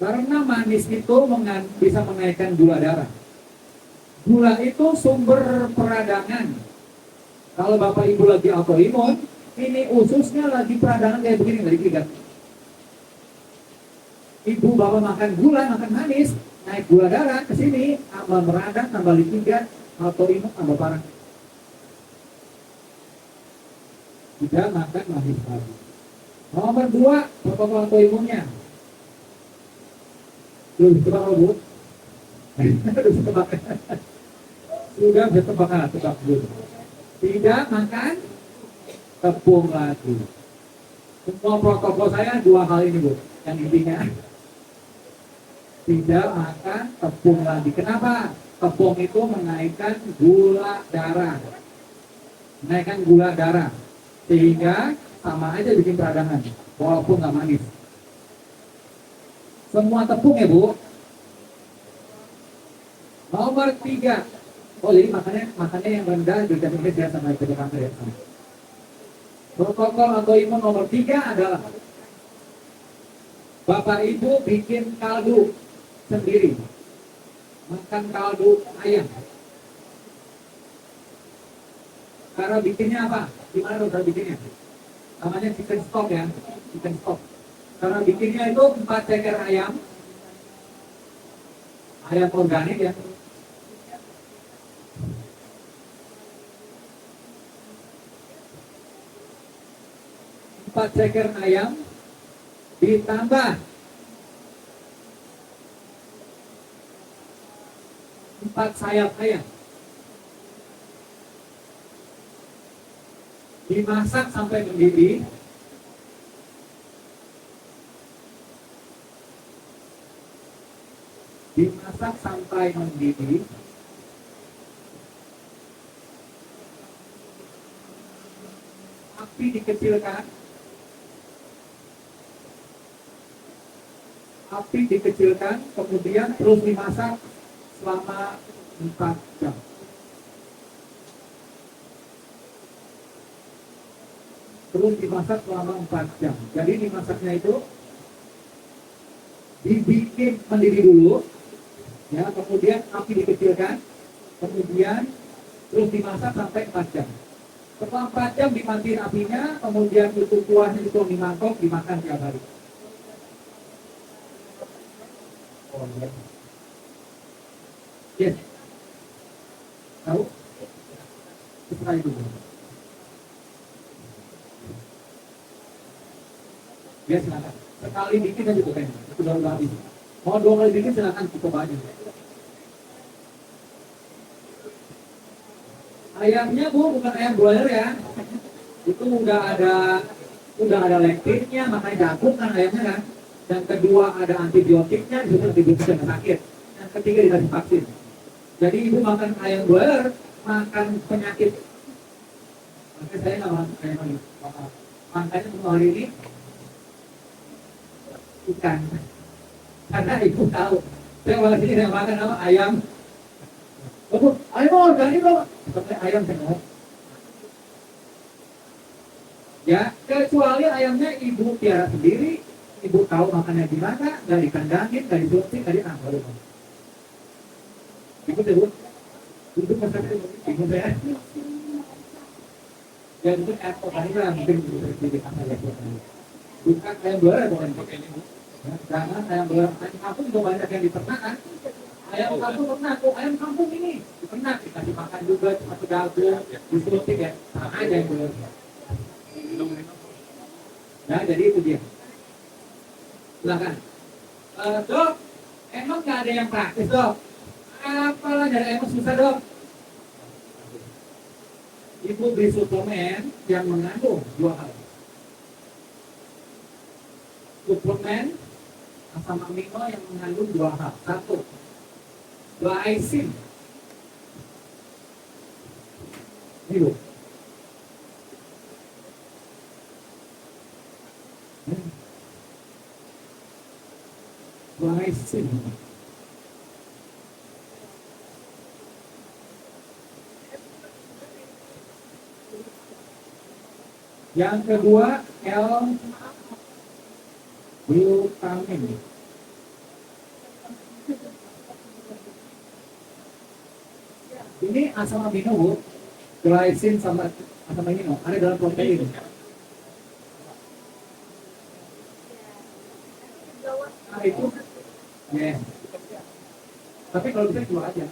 Karena manis itu bisa menaikkan gula darah. Gula itu sumber peradangan. Kalau bapak ibu lagi autoimun, ini ususnya lagi peradangan kayak begini, dari kirigat. Ibu bapak makan gula, makan manis, naik gula darah ke sini, tambah meradang, tambah likigat, autoimun tambah parah. Tidak makan manis lagi. Nomor 2, protokol autoimunnya. Belum ditebak Bu? Sudah bisa tebak dulu. Tidak makan tepung lagi. Semua protokol saya 2 hal ini Bu, yang intinya. Tidak makan tepung lagi. Kenapa? Tepung itu menaikkan gula darah. Menaikkan gula darah. Sehingga sama aja bikin peradangan, walaupun nggak manis. Semua tepung ya Bu. Nomor 3. Oh jadi makannya yang rendah vitamin B ya sama vitamin kanker ya. Protokol autoimun nomor 3 adalah bapak ibu bikin kaldu sendiri. Makan kaldu ayam. Cara bikinnya apa? Gimana cara bikinnya? Namanya chicken stock ya, chicken stock. Cara bikinnya itu 4 ceker ayam organik ya. 4 ceker ayam ditambah 4 sayap ayam. Dimasak sampai mendidih. Dimasak sampai mendidih. Api dikecilkan. Api dikecilkan, kemudian terus dimasak selama 4 jam. Terus dimasak selama 4 jam. Jadi dimasaknya itu dibikin mendidih dulu, ya, kemudian api dikecilkan, kemudian terus dimasak sampai 4 jam. Setelah 4 jam dimatiin apinya, kemudian itu kuahnya dituang di mangkok, dimakan tiap hari. Oh, ya. Yes. Tahu? Setelah itu. Ya, silakan. Sekali bikin aja tuh kayaknya. Itu udah habis. Mau 2 kali bikin silakan cukup aja. Ayamnya Bu bukan ayam broiler ya. Itu udah ada lektinnya, makanya jagung kan ayamnya kan. Yang kedua ada antibiotiknya, disuruh diberikan sakit. Yang ketiga dikasih vaksin. Jadi ibu makan ayam broiler, makan penyakit. Makanya saya nggak makan ayam lagi. Makanya untuk hari ini ikan. Karena ibu tahu, saya malah sini saya makan apa ayam. Oh, ayam organik loh, seperti ayam semua. Ya, kecuali ayamnya ibu piara sendiri, ibu tahu makannya gimana, nggak dikandangin, nggak disuntik, nggak diambil. Ikut ya Bu, duduk masalah ibu saya. Ya itu organik lah, mungkin sedikit apa ya. Bukan ayam broiler bukan pakai ini Bu. Jangan ayam broiler, ayam kampung juga banyak yang diternakan. Ayam kampung ternak, ayam kampung ini diternak, dikasih makan juga, cuma gabung, disuntik ya, sama aja yang broiler. Nah, jadi itu dia. Silakan. Dok, emang nggak ada yang praktis dok? Apalah dari emang susah dok? Ibu beli suplemen yang mengandung 2 hal. Suplemen asam amino yang mengandung 2 hal. 1, glycine. Ini loh. Glycine. Yang kedua, L-glutamin. Ini asam amino Bu, glycine sama asam amino ada dalam protein. Nah itu, ya. Tapi kalau bisa jual aja.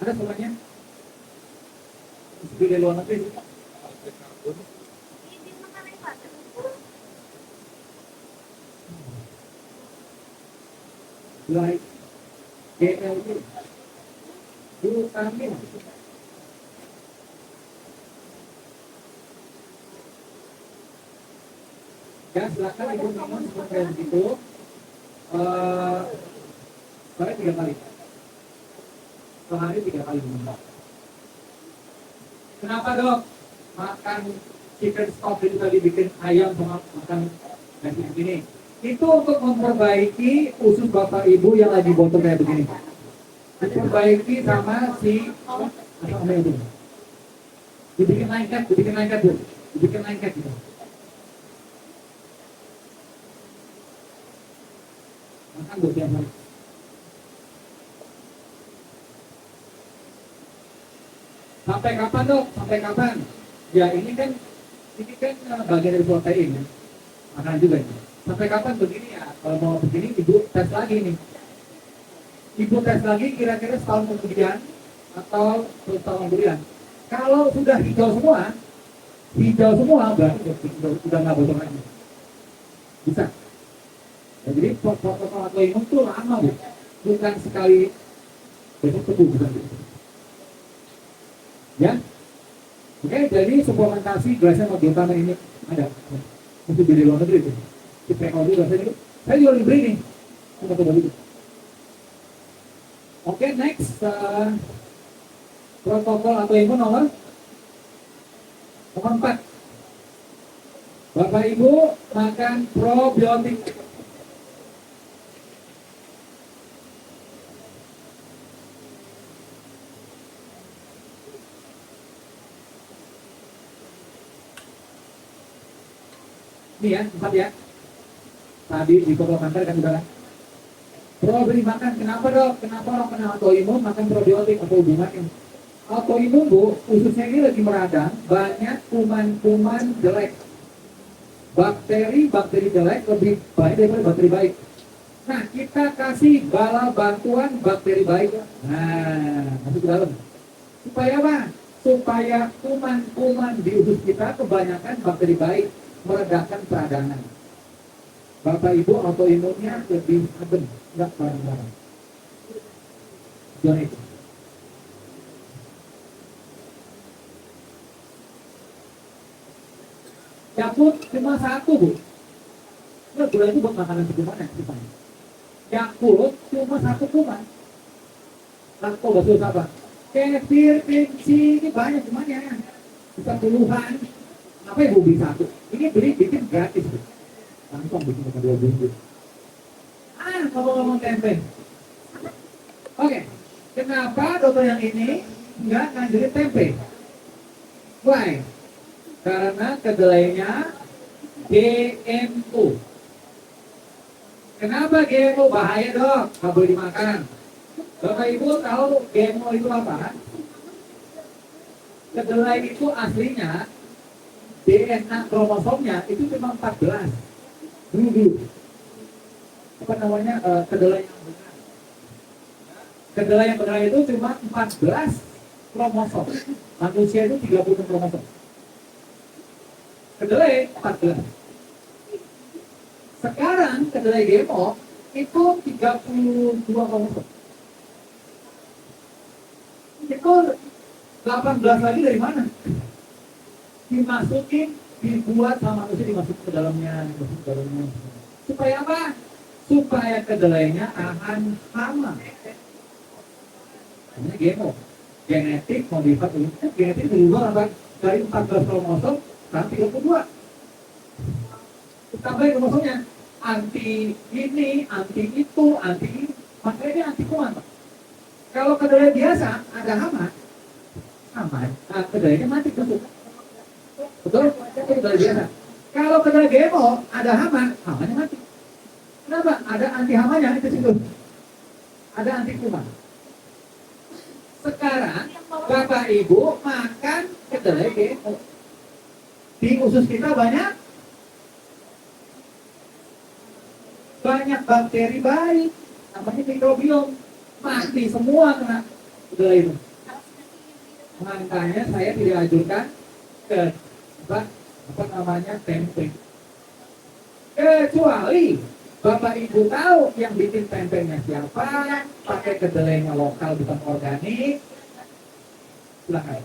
Ada semuanya. Di luar negeri. Like GLG, glutamin. Ya silakan ibu minum seperti itu. Sehari 3 kali. Sehari 3 kali minum. Kenapa dok? Makan chicken stock itu tadi bikin ayam sama makan daging begini. Itu untuk memperbaiki usus bapak ibu yang lagi botol kayak begini. Diperbaiki sama si apa itu? Dibikin lengket Bu. Dibikin lengket gitu. Makan Bu tiap hari. Sampai kapan dok? Sampai kapan? Ya ini kan bagian dari protein ya. Makanan juga ini. Sampai kapan begini ya? Kalau mau begini ibu tes lagi nih. Ibu tes lagi kira-kira setahun kemudian atau 1 tahun kemudian. Kalau sudah hijau semua, hijau semua, berarti udah nggak bocor lagi. Bisa. Ya, jadi protokol autoimun itu lama, Bu. Bukan sekali besok tebu, bukan. Ya, oke, jadi suplementasi gelasnya mau diutama ini ada. Untuk beli luar negeri itu. Di PO juga saya juga beli nih. Kita coba dulu. Oke, next protokol autoimun nomor 4. Bapak Ibu makan probiotik. Ini ya, 4 ya. Tadi di komplementer kan udah. Probiotik makan, kenapa dok? Kenapa orang kena autoimun makan probiotik atau hubungannya? Autoimun, Bu, khususnya ini lagi meradang banyak kuman-kuman jelek. Bakteri jelek lebih baik daripada bakteri baik. Nah, kita kasih bala bantuan bakteri baik. Nah, masuk ke dalam. Supaya apa? Supaya kuman-kuman di usus kita kebanyakan bakteri baik, meredakan peradangan. Bapak Ibu autoimunnya lebih adem, enggak bareng-bareng. Jangan itu. Yakult cuma 1, Bu. Nah, gula itu buat makanan gimana? Yakult cuma 1 kuman. Lactobacillus apa? Kefir, kimchi, ini banyak semuanya. Bisa puluhan. Apa Ibu beli 1? Ini beli bikin gratis, Bu. Langsung bikin ke 2 bungkus. Kalau ngomong tempe. Oke. Kenapa dokter yang ini nggak nganjurin tempe? Why? Karena kedelainya GMO. Kenapa GMO? Bahaya dok, nggak boleh dimakan. Bapak Ibu tahu GMO itu apa? Kedelai itu aslinya DNA kromosomnya itu cuma 14. Dulu. Apa namanya kedelai yang benar? Kedelai yang benar itu cuma 14 kromosom. Manusia itu 30 kromosom. Kedelai 14. Sekarang kedelai GMO itu 32 kromosom. Itu 18 lagi dari mana? Dimasukin, dibuat sama manusia, dimasukin ke dalamnya. Supaya apa? Supaya kedelainya akan hama. Ini GMO. Genetik modifikasi. Genetik berubah apa? Dari 14 kromosom sampai 32. Tambahin kromosomnya. Anti ini, anti itu, anti ini. Makanya dia anti kuman. Kalau kedelai biasa ada hama, nah, kedelainya mati betul. Betul? Itu kedelai biasa. Kalau kedelai GMO ada hama, hamanya mati. Kenapa? Ada anti hamanya itu situ. Ada anti kuman. Sekarang Bapak Ibu makan kedelai GMO. Di usus kita banyak bakteri baik, namanya mikrobiom. Mati semua kena kedelai itu. Makanya saya tidak anjurkan ke apa namanya tempe. Kecuali Bapak Ibu tahu yang bikin tempenya siapa, pakai kedelainya lokal bukan organik, silakan.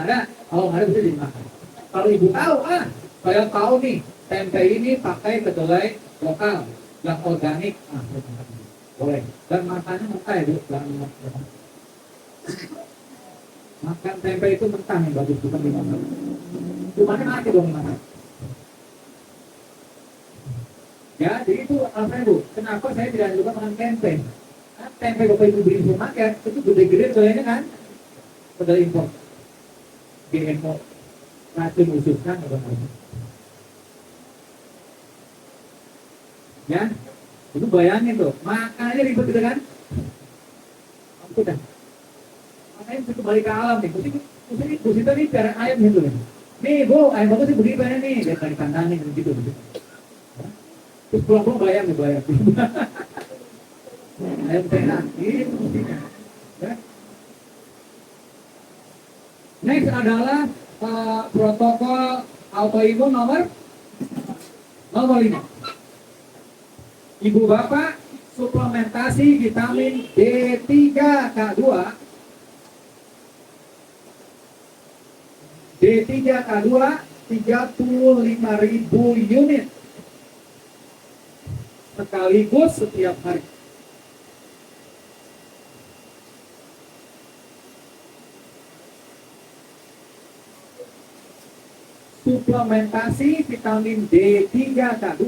Ada, kalau nggak ada bisa dimakan. Kalau Ibu tahu, saya tahu nih tempe ini pakai kedelai lokal yang organik, boleh. Dan makannya mentah ya, Bu. Makan tempe itu mentah yang bagus, bukan dimakan. Cuman mati dong makan. Ya, jadi itu alasannya, Bu. Kenapa saya tidak anjurkan makan tempe? Tempe Bapak Ibu beli di supermarket itu gede-gede kedelainya kan? Kedelai impor. GMO. Racun usus kan, ya, itu bayangin tuh, makannya ribet gitu kan? Udah. Makanya mesti kembali ke alam nih. Bu Sita nih cara ayam gitu nih. Nih Bu, ayam bagus sih begini nih, dia tadi kandangin gitu. Terus pulang-pulang bayam nih, bayam. Ayam sehat, gitu mestinya. Ya. Next adalah protokol autoimun nomor 5. Ibu bapak suplementasi vitamin D3K2 D3K2 35.000 unit sekaligus setiap hari. Suplementasi vitamin D3K2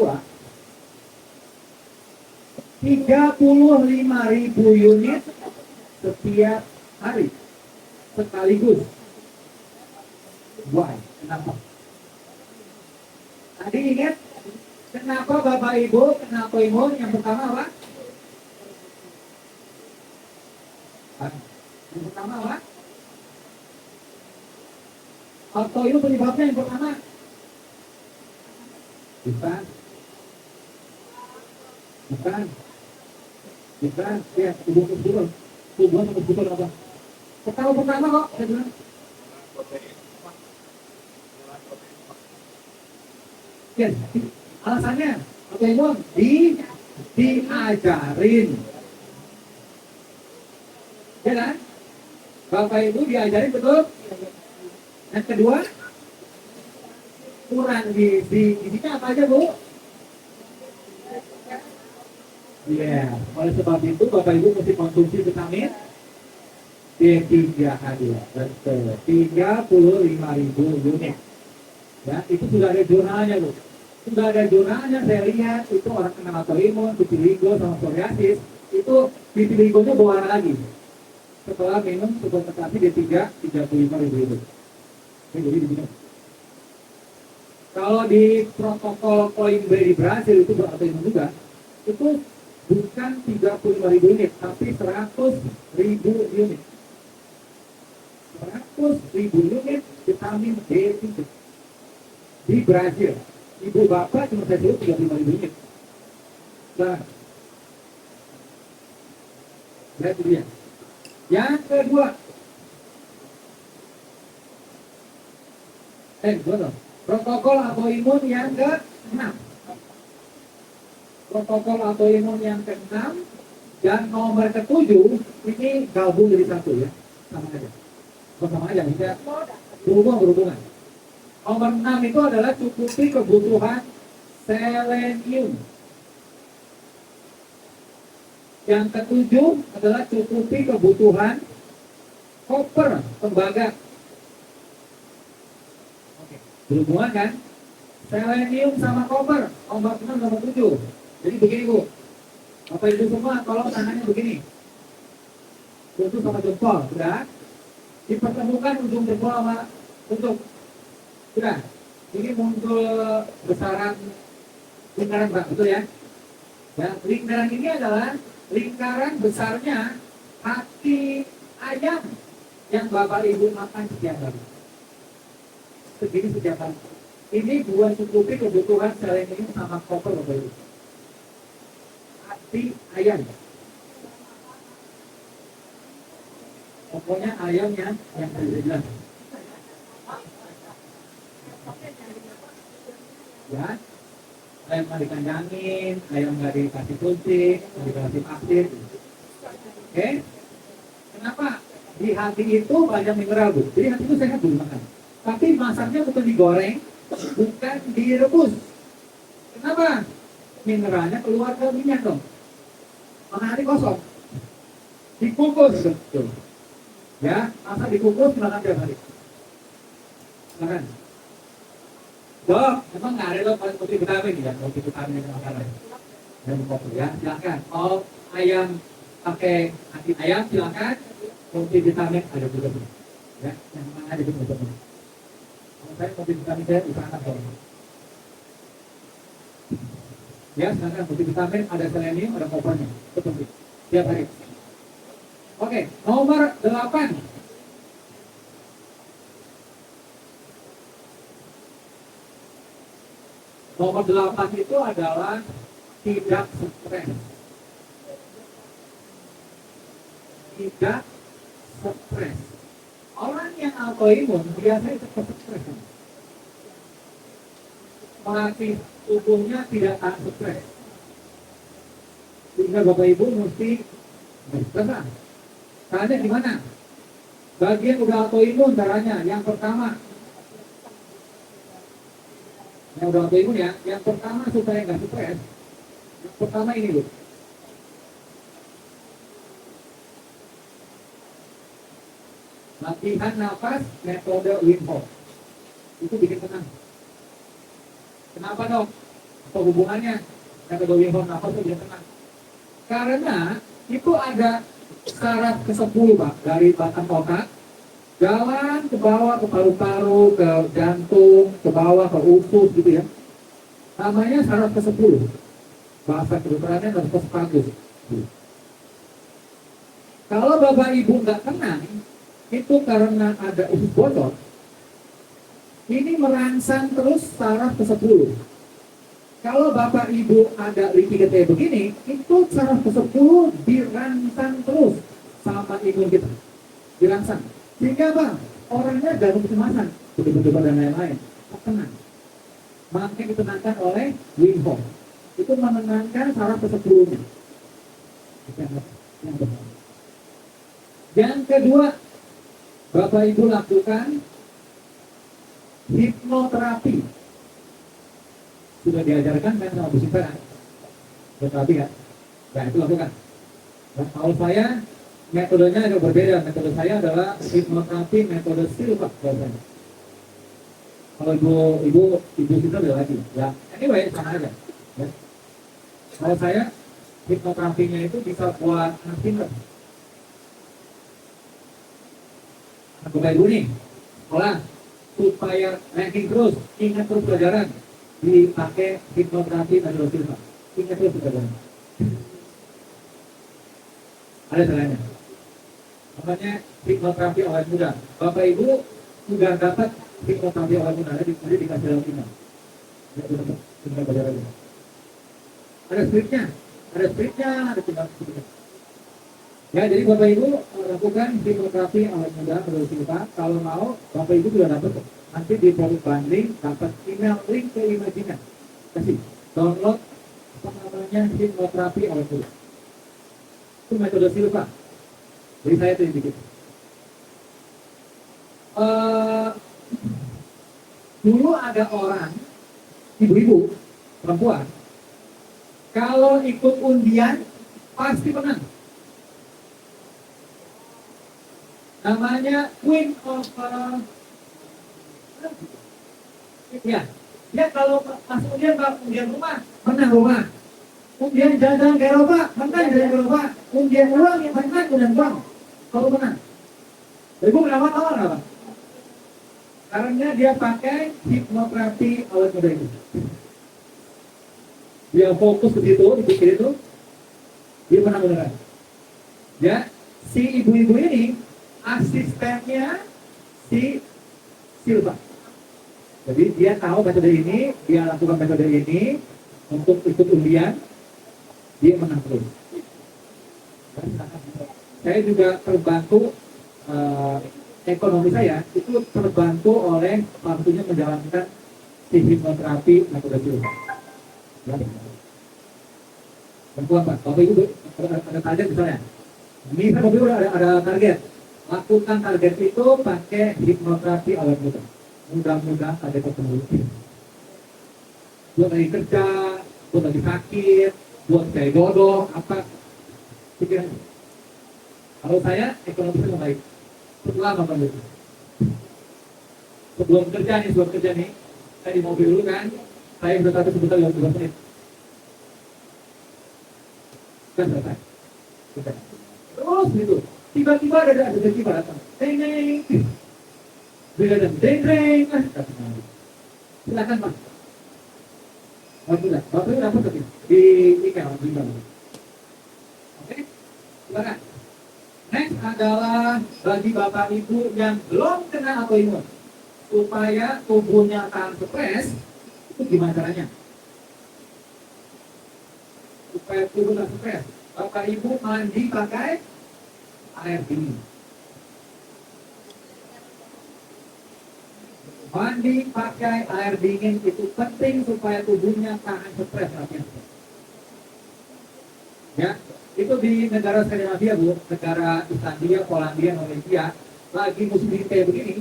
35.000 unit setiap hari sekaligus. Why? Kenapa? Tadi ingat kenapa Bapak Ibu kena autoimun? Yang pertama apa? Yang pertama apa? Autoimun penyebabnya yang pertama bukan ya tubuh apa? Pertama kok saya bilang yes. Alasannya autoimun diajarin, ya kan? Bapak Ibu diajarin betul. Yang kedua kurang gizi. Gizinya apa aja Bu? Iya, oleh sebab itu Bapak Ibu mesti konsumsi vitamin D3K2 35.000 unit. Ya, itu sudah ada jurnalnya Bu. Sudah ada jurnalnya, saya lihat itu orang kena autoimun, vitiligo sama psoriasis, itu vitiligonya berwarna lagi setelah minum suplementasi D3 35.000 unit. Jadi diminum. Kalau di protokol Coimbra di Brasil itu berautoimun juga, itu bukan 35.000 unit, tapi 100.000 unit. 100.000 unit vitamin D3 di Brasil. Ibu bapak cuma saya suruh 35.000 unit. Nah, lihat dia. Yang kedua, protokol autoimun yang ke-6. Protokol autoimun yang ke-6 dan nomor ke-7 ini gabung jadi satu ya, sama aja. Sama aja, tidak berhubungan. Nomor 6 itu adalah cukupi kebutuhan selenium. Yang ke-7 adalah cukupi kebutuhan koper, tembaga. Oke, berhubungan kan? Selenium sama koper, nomor 6 nomor 7. Jadi begini Bu, Bapak Ibu semua tolong tangannya begini. Ujung sama jempol, sudah? Dipertemukan ujung jempol sama ujung. Sudah, ini muncul besaran lingkaran Pak, betul ya? Ya, lingkaran ini adalah lingkaran besarnya hati ayam yang Bapak Ibu makan setiap hari. Segini setiap hari. Ini buat cukupi kebutuhan selenium sama koper Bapak Ibu. Hati ayam. Pokoknya ayam yang jelas. Ya, ayam nggak dikandangin, ayam nggak dikasih kunci, nggak dikasih pasir. Oke? Kenapa? Di hati itu banyak mineral Bu. Jadi hati itu sehat Bu makan. Tapi masaknya bukan digoreng, bukan direbus. Kenapa? Mineralnya keluar ke minyak dong. Mana hari kosong. Dikukus betul. Ya, masa dikukus makan tiap hari. Makan. Dok, emang nggak ada loh multivitamin ya, multivitamin yang makanan. Dan kopi ya, silakan. Oh, ayam pakai hati ayam silakan. Multivitamin ada juga Bu. Ya, yang mana ada juga Bu. Kalau saya multivitamin saya di sana kok. Ya, silakan multivitamin ada selenium, ada kopernya. Itu penting. Tiap hari. Oke, nomor 8. Nomor 8 itu adalah tidak stres. Tidak stres. Orang yang autoimun biasanya cepat stres. Melatih tubuhnya tidak tahan stres. Sehingga Bapak Ibu mesti tenang. Caranya gimana? Bagian udah autoimun caranya. Yang pertama, yang udah autoimun ya, yang pertama supaya nggak stres, yang pertama ini loh. Latihan nafas metode Wim Hof. Itu bikin tenang. Kenapa dok? Apa hubungannya metode Wim Hof nafas itu bikin tenang? Karena itu ada saraf ke-10 Pak, dari batang otak jalan ke bawah ke paru-paru, ke jantung, ke bawah ke usus gitu ya. Namanya saraf ke-10. Bahasa kedokterannya nervus vagus. Kalau Bapak Ibu nggak tenang, itu karena ada usus bocor, ini merangsang terus saraf ke-10. Kalau Bapak Ibu ada leaky kayak begini, itu saraf ke-10 dirangsang terus sama imun kita. Dirangsang. Sehingga Bang, orangnya gampang kecemasan, betul-betul dan lain-lain. Tenang. Makanya ditenangkan oleh Wim Hof. Itu menenangkan saraf ke-10-nya. Yang kedua, Bapak Ibu lakukan hipnoterapi. Sudah diajarkan kan sama Bu Sinta kan? Hipnoterapi kan? Nah itu lakukan. Nah, kalau saya metodenya agak berbeda. Metode saya adalah hipnoterapi metode Silva. Kalau ibu Sinta beda lagi. Ya, anyway sama aja. Ya. Kalau saya hipnoterapinya itu bisa buat anak pinter. Bapak Ibu nih, sekolah supaya ranking terus, ingat terus pelajaran, dipakai hipnoterapi metode Silva. Ingat terus pelajaran. Ada caranya. Namanya hipnoterapi awal muda. Bapak Ibu sudah dapat hipnoterapi awal muda, nanti dikasih dalam email. Ya, sudah belajar aja. Ada skripnya, ada tinggal. Ya, jadi Bapak Ibu lakukan hipnoterapi awal muda menurut kita. Kalau mau, Bapak Ibu sudah dapat. Nanti di produk banding dapat email link ke emailnya. Kasih download apa namanya hipnoterapi awal muda. Itu metode Silva. Jadi saya itu yang bikin. Dulu ada orang, ibu-ibu, perempuan, kalau ikut undian pasti menang. Namanya Queen of ya, dia kalau masuk undian rumah, menang rumah. Undian jalan ke Eropa, menang jalan ke Eropa. Undian uang yang menang undian uang. Kalau menang. Ibu kenapa tahu nggak? Karena dia pakai hipnoterapi awal muda itu. Dia fokus ke situ, dipikir itu, dia menang beneran. Ya, si ibu-ibu ini asistennya si Silva. Jadi dia tahu metode ini, dia lakukan metode ini untuk ikut undian, dia menang terus. Saya juga terbantu ekonomi saya itu terbantu oleh waktunya menjalankan si hipnoterapi metode Silva. Bantuan Pak, Bapak Ibu ada target misalnya. Ini kan Bapak Ibu ada target. Lakukan target itu pakai hipnoterapi awal muda. Mudah-mudahan target terpenuhi. Buat lagi kerja, buat lagi sakit, buat kayak jodoh, apa pikiran. Kalau saya ekonomi saya baik. Setelah Bapak Ibu. Sebelum kerja nih, saya di mobil dulu kan, saya berkata sebentar 15 menit. Kan selesai. Terus gitu. Tiba-tiba ada rezeki datang. Deng. Beda dan deng. Silakan Pak. Bapak Ibu dapat tadi di email bimbang. Oke, silakan. Next adalah bagi Bapak Ibu yang belum kena autoimun, supaya tubuhnya tahan stres, itu gimana caranya? Supaya tubuh tahan stres, Bapak Ibu mandi pakai air dingin. Mandi pakai air dingin itu penting supaya tubuhnya tahan stres latihan. Ya, itu di negara Skandinavia bu, negara Islandia, Polandia, Norwegia, lagi musim dingin kayak begini,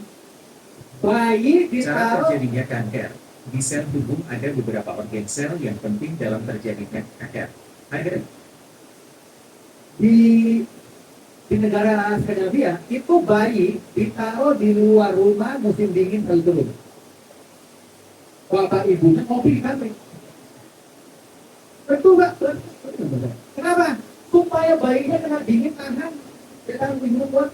bayi
Cara
ditaruh
terjadinya kanker. Di sel tubuh ada beberapa organ sel yang penting dalam terjadinya kanker. Ada
di negara Skandinavia itu bayi ditaruh di luar rumah musim dingin terus. Bapak ibunya ngopi di kantin. Betul nggak? Kenapa? Supaya bayinya kena dingin tahan. Kita minum buat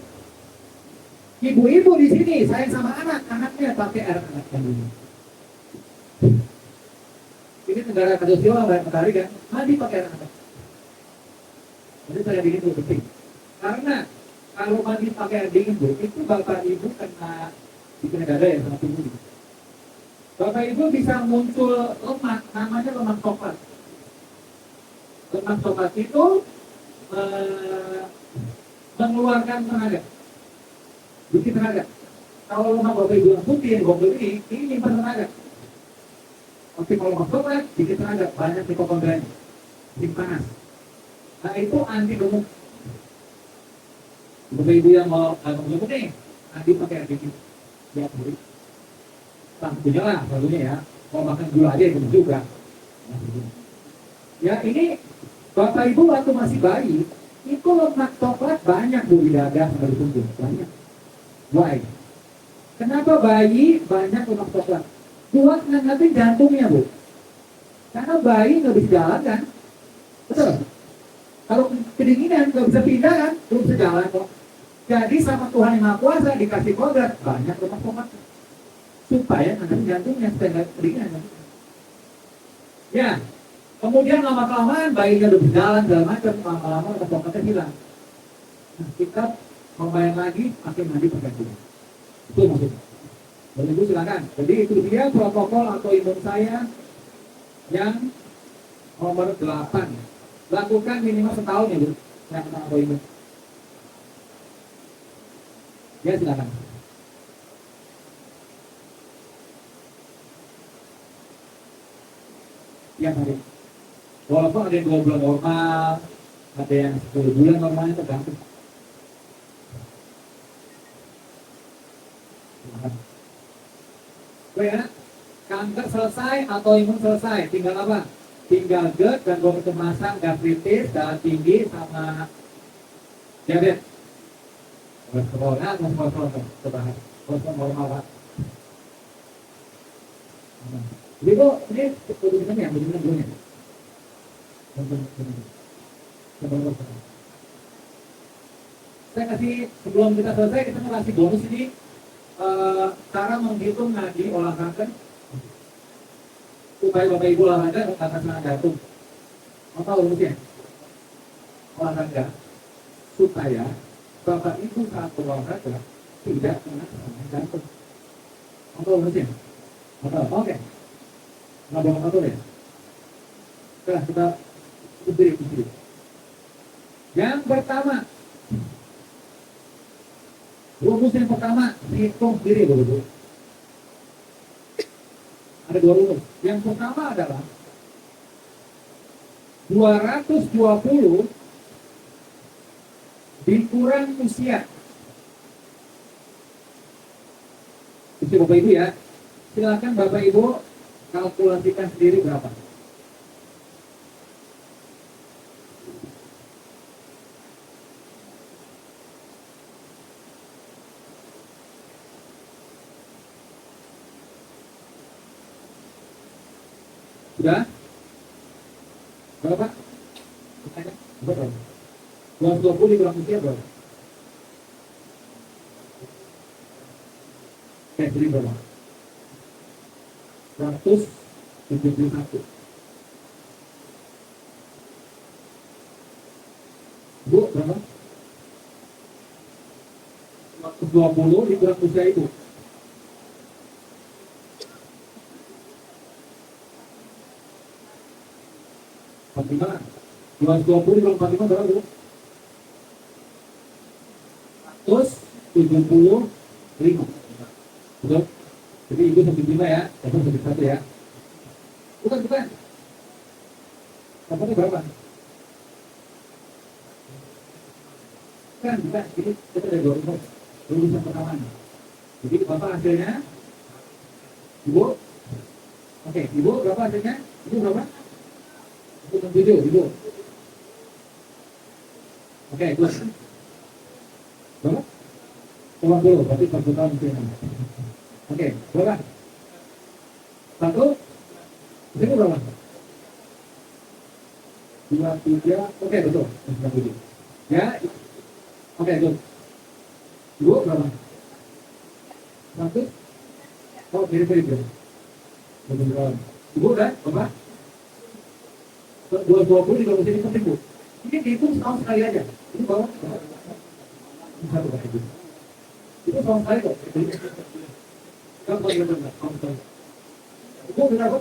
ibu-ibu di sini sayang sama anaknya pakai air hangat yang dingin. Ini negara Katolik menarik kan? Mandi pakai air hangat. Jadi saya dingin itu penting. Karena kalau mandi pakai air dingin itu bapak ibu kena bikin dada ya sama tubuh. Bapak ibu bisa muncul lemak, namanya lemak coklat. Lemak coklat itu mengeluarkan tenaga, bikin tenaga. Kalau lemak bapak ibu yang putih, yang gombil ini nyimpan tenaga. Tapi kalau lemak coklat, bikin tenaga, banyak mitokondrianya, simpanan. Nah itu anti gemuk. Bapak ibu yang mau gemuk nih, nanti pakai air dingin, lihat beri. Tentunya lah, tentunya ya. Mau makan gula aja itu juga. Ya ini bapak ibu waktu masih bayi itu lemak coklat banyak bu di dada sama di punggung banyak. Why? Kenapa bayi banyak lemak coklat? Buat ngangetin jantungnya bu. Karena bayi nggak bisa jalan kan, betul. Kalau kedinginan nggak bisa pindah kan, belum bisa jalan kok. Jadi sama Tuhan yang Maha Kuasa dikasih kodrat banyak lemak coklat supaya nanti jantungnya setengah kedinginan. Ya, kemudian lama-kelamaan bayinya udah berjalan segala macam, lama-lama coklatnya hilang. Nah, kita mau main lagi, pakai mandi pakai gula. Itu maksudnya. Bapak Ibu silakan. Jadi itu dia protokol atau imun saya yang nomor 8. Lakukan minimal setahun ya Bu, yang tentang autoimun. Ya silakan. Ya hari. Walaupun ada yang 2 bulan normal, ada yang 10 bulan normalnya tergantung. Oke ya, kanker selesai atau imun selesai, tinggal apa? Tinggal GERD, gangguan kecemasan, gastritis, darah tinggi, sama diabetes. Kolesterol, nah, kolesterol terbahas. Kolesterol normal Pak. Jadi kok ini tulisannya ya, begini dulunya. Saya kasih sebelum kita selesai kita mau kasih bonus ini cara menghitung nadi olahraga supaya bapak ibu olahraga akan serangan jantung. Mau tahu rumusnya? Olahraga supaya bapak ibu saat berolahraga tidak kena serangan jantung. Mau tahu rumusnya? Mau tahu? Oke. Nggak boleh ngatur ya? Oke, kita berdiri. Yang pertama, rumus yang pertama, hitung sendiri dulu. Ada 2 rumus. Yang pertama adalah 220 dikurang usia. Itu Bapak Ibu ya. Silakan Bapak Ibu kalkulasikan sendiri berapa. Sudah? Berapa? Berapa? 220 dikurang usia berapa? Jadi berapa? 171. Bu, berapa? 120 dikurang usia Ibu. Bagaimana? 220 dikurang 45 berapa Bu? 175. Betul? Jadi ibu 105 ya, bapak 101 ya. Bukan. Bapaknya berapa? Bukan. Ini kita ada 2 rumus. Rumus yang pertama. Jadi bapak hasilnya, ibu. Oke, ibu berapa hasilnya? Ibu berapa? Ibu 67, ibu. Oke, terus. Berapa? 80, berarti 1 tahun mungkin. Oke, berapa? 1? Ibu berapa? 2, 3, oke betul. 97. Ya, oke betul. Ibu berapa? 1? Oh, mirip-mirip ya. Ibu udah, Bapak? 220 juga mesti dipetik, Bu. Ini dihitung setahun sekali aja. Ini bawah. Ini satu kali, Bu. Itu setahun sekali kok. Kamu tahu gimana? Kamu tahu. Ibu berapa?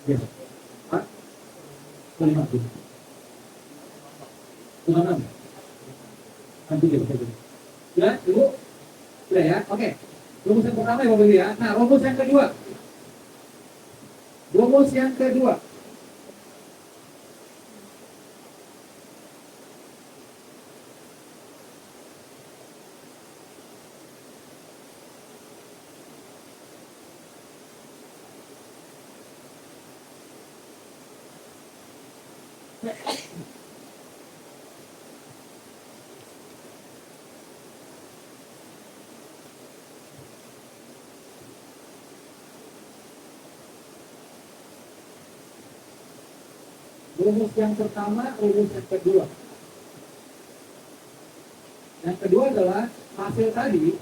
Ya. Hah? 5, Bu. 56. Nanti dia bisa. Ya, Ibu? Sudah ya? Oke. Rumus yang pertama ya Bapak Ibu ya. Nah, rumus yang kedua. Rumus yang pertama, rumus yang kedua. Yang kedua adalah hasil tadi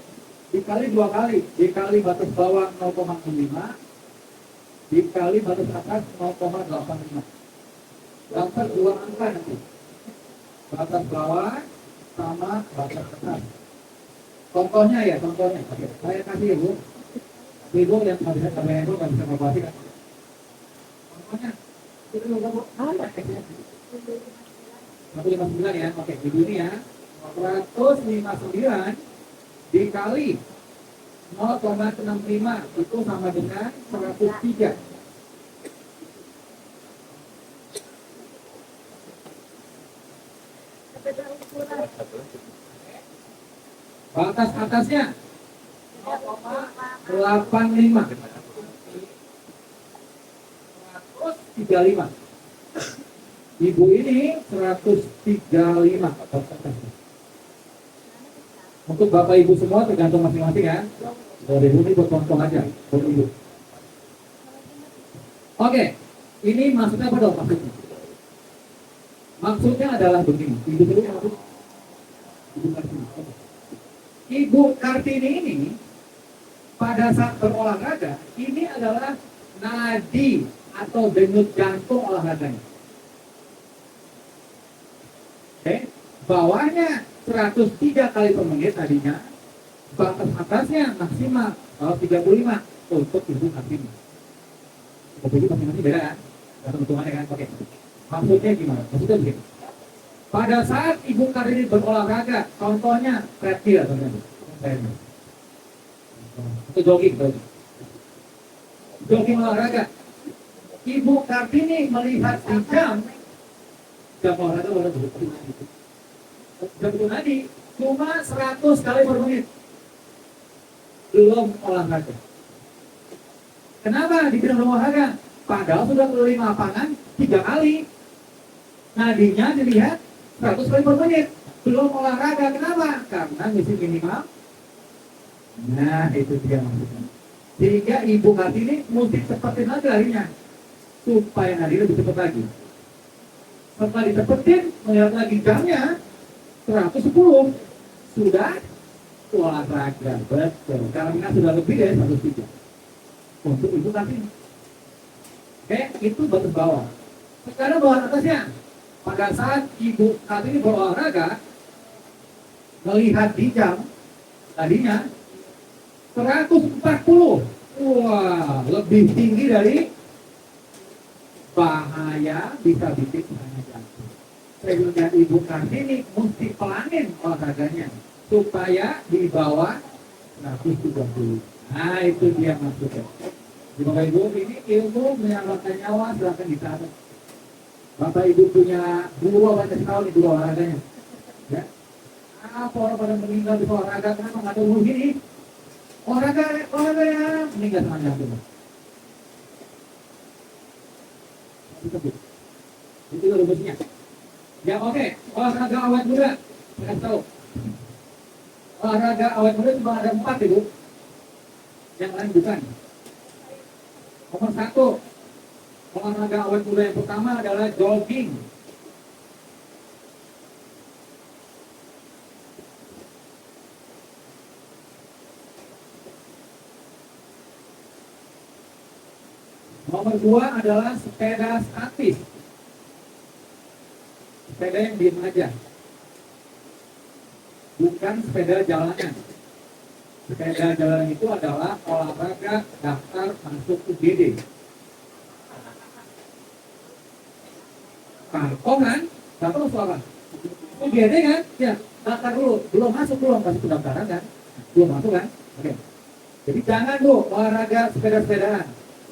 dikali 2 kali. Dikali batas bawah 0,65, dikali batas atas 0,85. Dapat 2 angka nanti. Batas bawah sama batas atas. Contohnya. Oke, saya kasih Ibu. Ibu yang nggak bisa sampai itu nggak bisa kalkulasi kan? Contohnya. Itu berapa? 159 ya. Oke, di sini ya. 159 dikali 0,65 itu sama dengan 103. Batas atasnya 0,85. 135. Ibu ini 135. Untuk Bapak Ibu semua tergantung masing-masing ya. Dari Ibu ini buat contoh aja, buat Ibu. Oke, ini maksudnya apa dong maksudnya? Maksudnya adalah begini. Ibu dulu maksud Ibu Kartini. Ibu Kartini ini pada saat berolahraga ini adalah nadi atau denyut jantung olahraganya. Oke, bawahnya 103 kali per menit tadinya, batas atasnya maksimal 35 untuk Ibu Kartini. Jadi masing-masing beda kan? Atau hitungannya kan? Oke. Maksudnya gimana? Maksudnya begini. Pada saat Ibu Kartini berolahraga, contohnya treadmill atau jogging. Jogging olahraga. Ibu Kartini melihat di jam olahraga jam itu tadi cuma 100 kali per menit. Belum olahraga. Kenapa dibilang olahraga? Padahal sudah keliling lapangan 3 kali. Nadinya dilihat 100 kali per menit. Belum olahraga. Kenapa? Karena misi minimal. Nah, itu dia maksudnya. Sehingga Ibu Kartini mesti cepetin lagi larinya. Supaya nadi lebih cepat lagi. Setelah dicepetin, melihat lagi jamnya 110. Sudah olahraga. Betul. Karena sudah lebih dari 103. Untuk Ibu Kartini. Oke, itu batas bawah. Sekarang bawah atasnya. Pada saat Ibu Kartini berolahraga, melihat di jam, tadinya 140. Wah, lebih tinggi dari bahaya bisa bikin serangan jantung. Sehingga Ibu Kartini mesti pelanin olahraganya. supaya di bawah 130. Nah itu dia maksudnya. Jadi Bapak Ibu, ini ilmu menyelamatkan nyawa silahkan dicatat. Bapak Ibu punya guru banyak sekali guru olahraganya. Ya. Apa orang pada meninggal di olahraga kenapa nggak ada ilmu gini? Olahraga ya meninggal sama jantung. Itu rumusnya. Ya oke, olahraga awet muda. Saya tahu. Olahraga awet muda cuma ada 4 Ibu. Yang lain bukan. Nomor 1, olahraga awet muda yang pertama adalah jogging. Nomor 2 adalah sepeda statis. Sepeda yang diem aja. Bukan sepeda jalanan. Sepeda jalanan itu adalah olahraga daftar masuk UGD. Kangkong kan? Daftar masuk apa? UGD kan? Ya, daftar dulu. Belum masuk, belum kasih pendaftaran kan? Belum masuk kan? Oke. Jadi jangan tuh olahraga sepeda-sepedaan.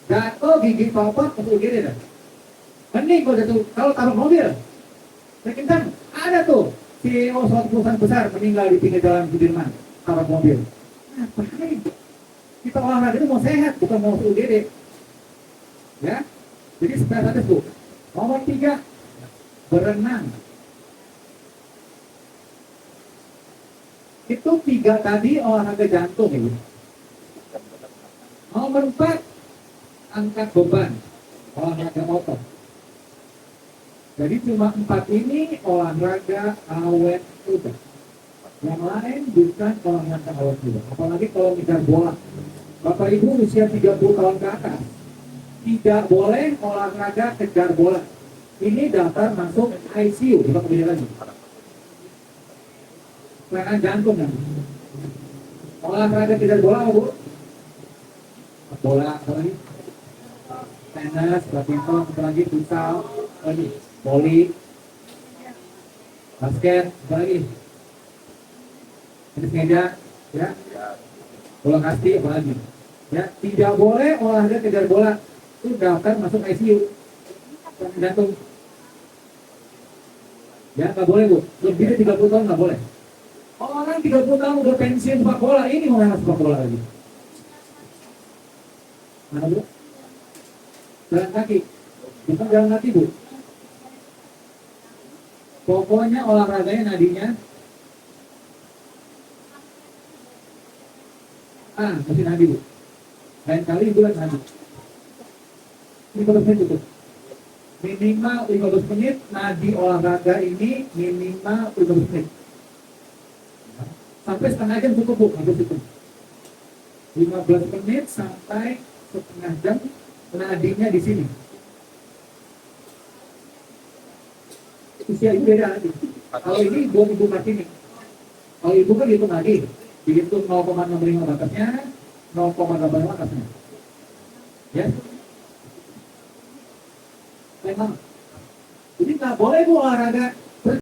Jatuh gigi copot masuk UGD dah. Mending kalau jatuh, kalau taruh mobil. Sekitar ada tuh CEO suatu perusahaan besar meninggal di pinggir jalan Sudirman taruh mobil. Ngapain? Kita olahraga itu mau sehat, bukan mau UGD. Ya, jadi sepeda statis tuh. Nomor 3, berenang. Itu 3 tadi olahraga jantung ya. Nomor 4, angkat beban, olahraga otot. Jadi cuma 4 ini olahraga awet muda. Yang lain bukan olahraga awet muda. Apalagi kalau ngejar bola. Bapak Ibu usia 30 tahun ke atas tidak boleh olahraga kejar bola. Ini daftar masuk ICU. Coba kemudian lagi. Serangan jantung kan. Olahraga kejar bola apa Bu? Bola apa lagi? Tenis, badminton, apa lagi? Futsal, apa lagi? Voli, basket, apa lagi? Tenis meja, ya, bola kasti, apa lagi? Ya, tidak boleh olahraga kejar bola. Itu daftar masuk ICU. Serangan jantung. Ya, nggak boleh Bu. Lebih dari 30 tahun nggak boleh. Orang 30 tahun udah pensiun sepak bola, ini mau main sepak bola lagi. Mana Bu? Jalan kaki. Bukan jalan kaki Bu. Pokoknya olahraganya nadinya mesti nadi Bu. Lain kali Ibu lihat nadi. 15 menit cukup. Minimal 15 menit nadi olahraga ini minimal 15 menit. Sampai setengah jam cukup Bu, habis itu. 15 menit sampai setengah jam nadinya di sini. Usia ibu beda lagi. Kalau ini buat Ibu Martini. Kalau Ibu kan hitung lagi. Dihitung 0,65 batasnya, 0,85 atasnya. Ya. Memang. Jadi nggak boleh Bu olahraga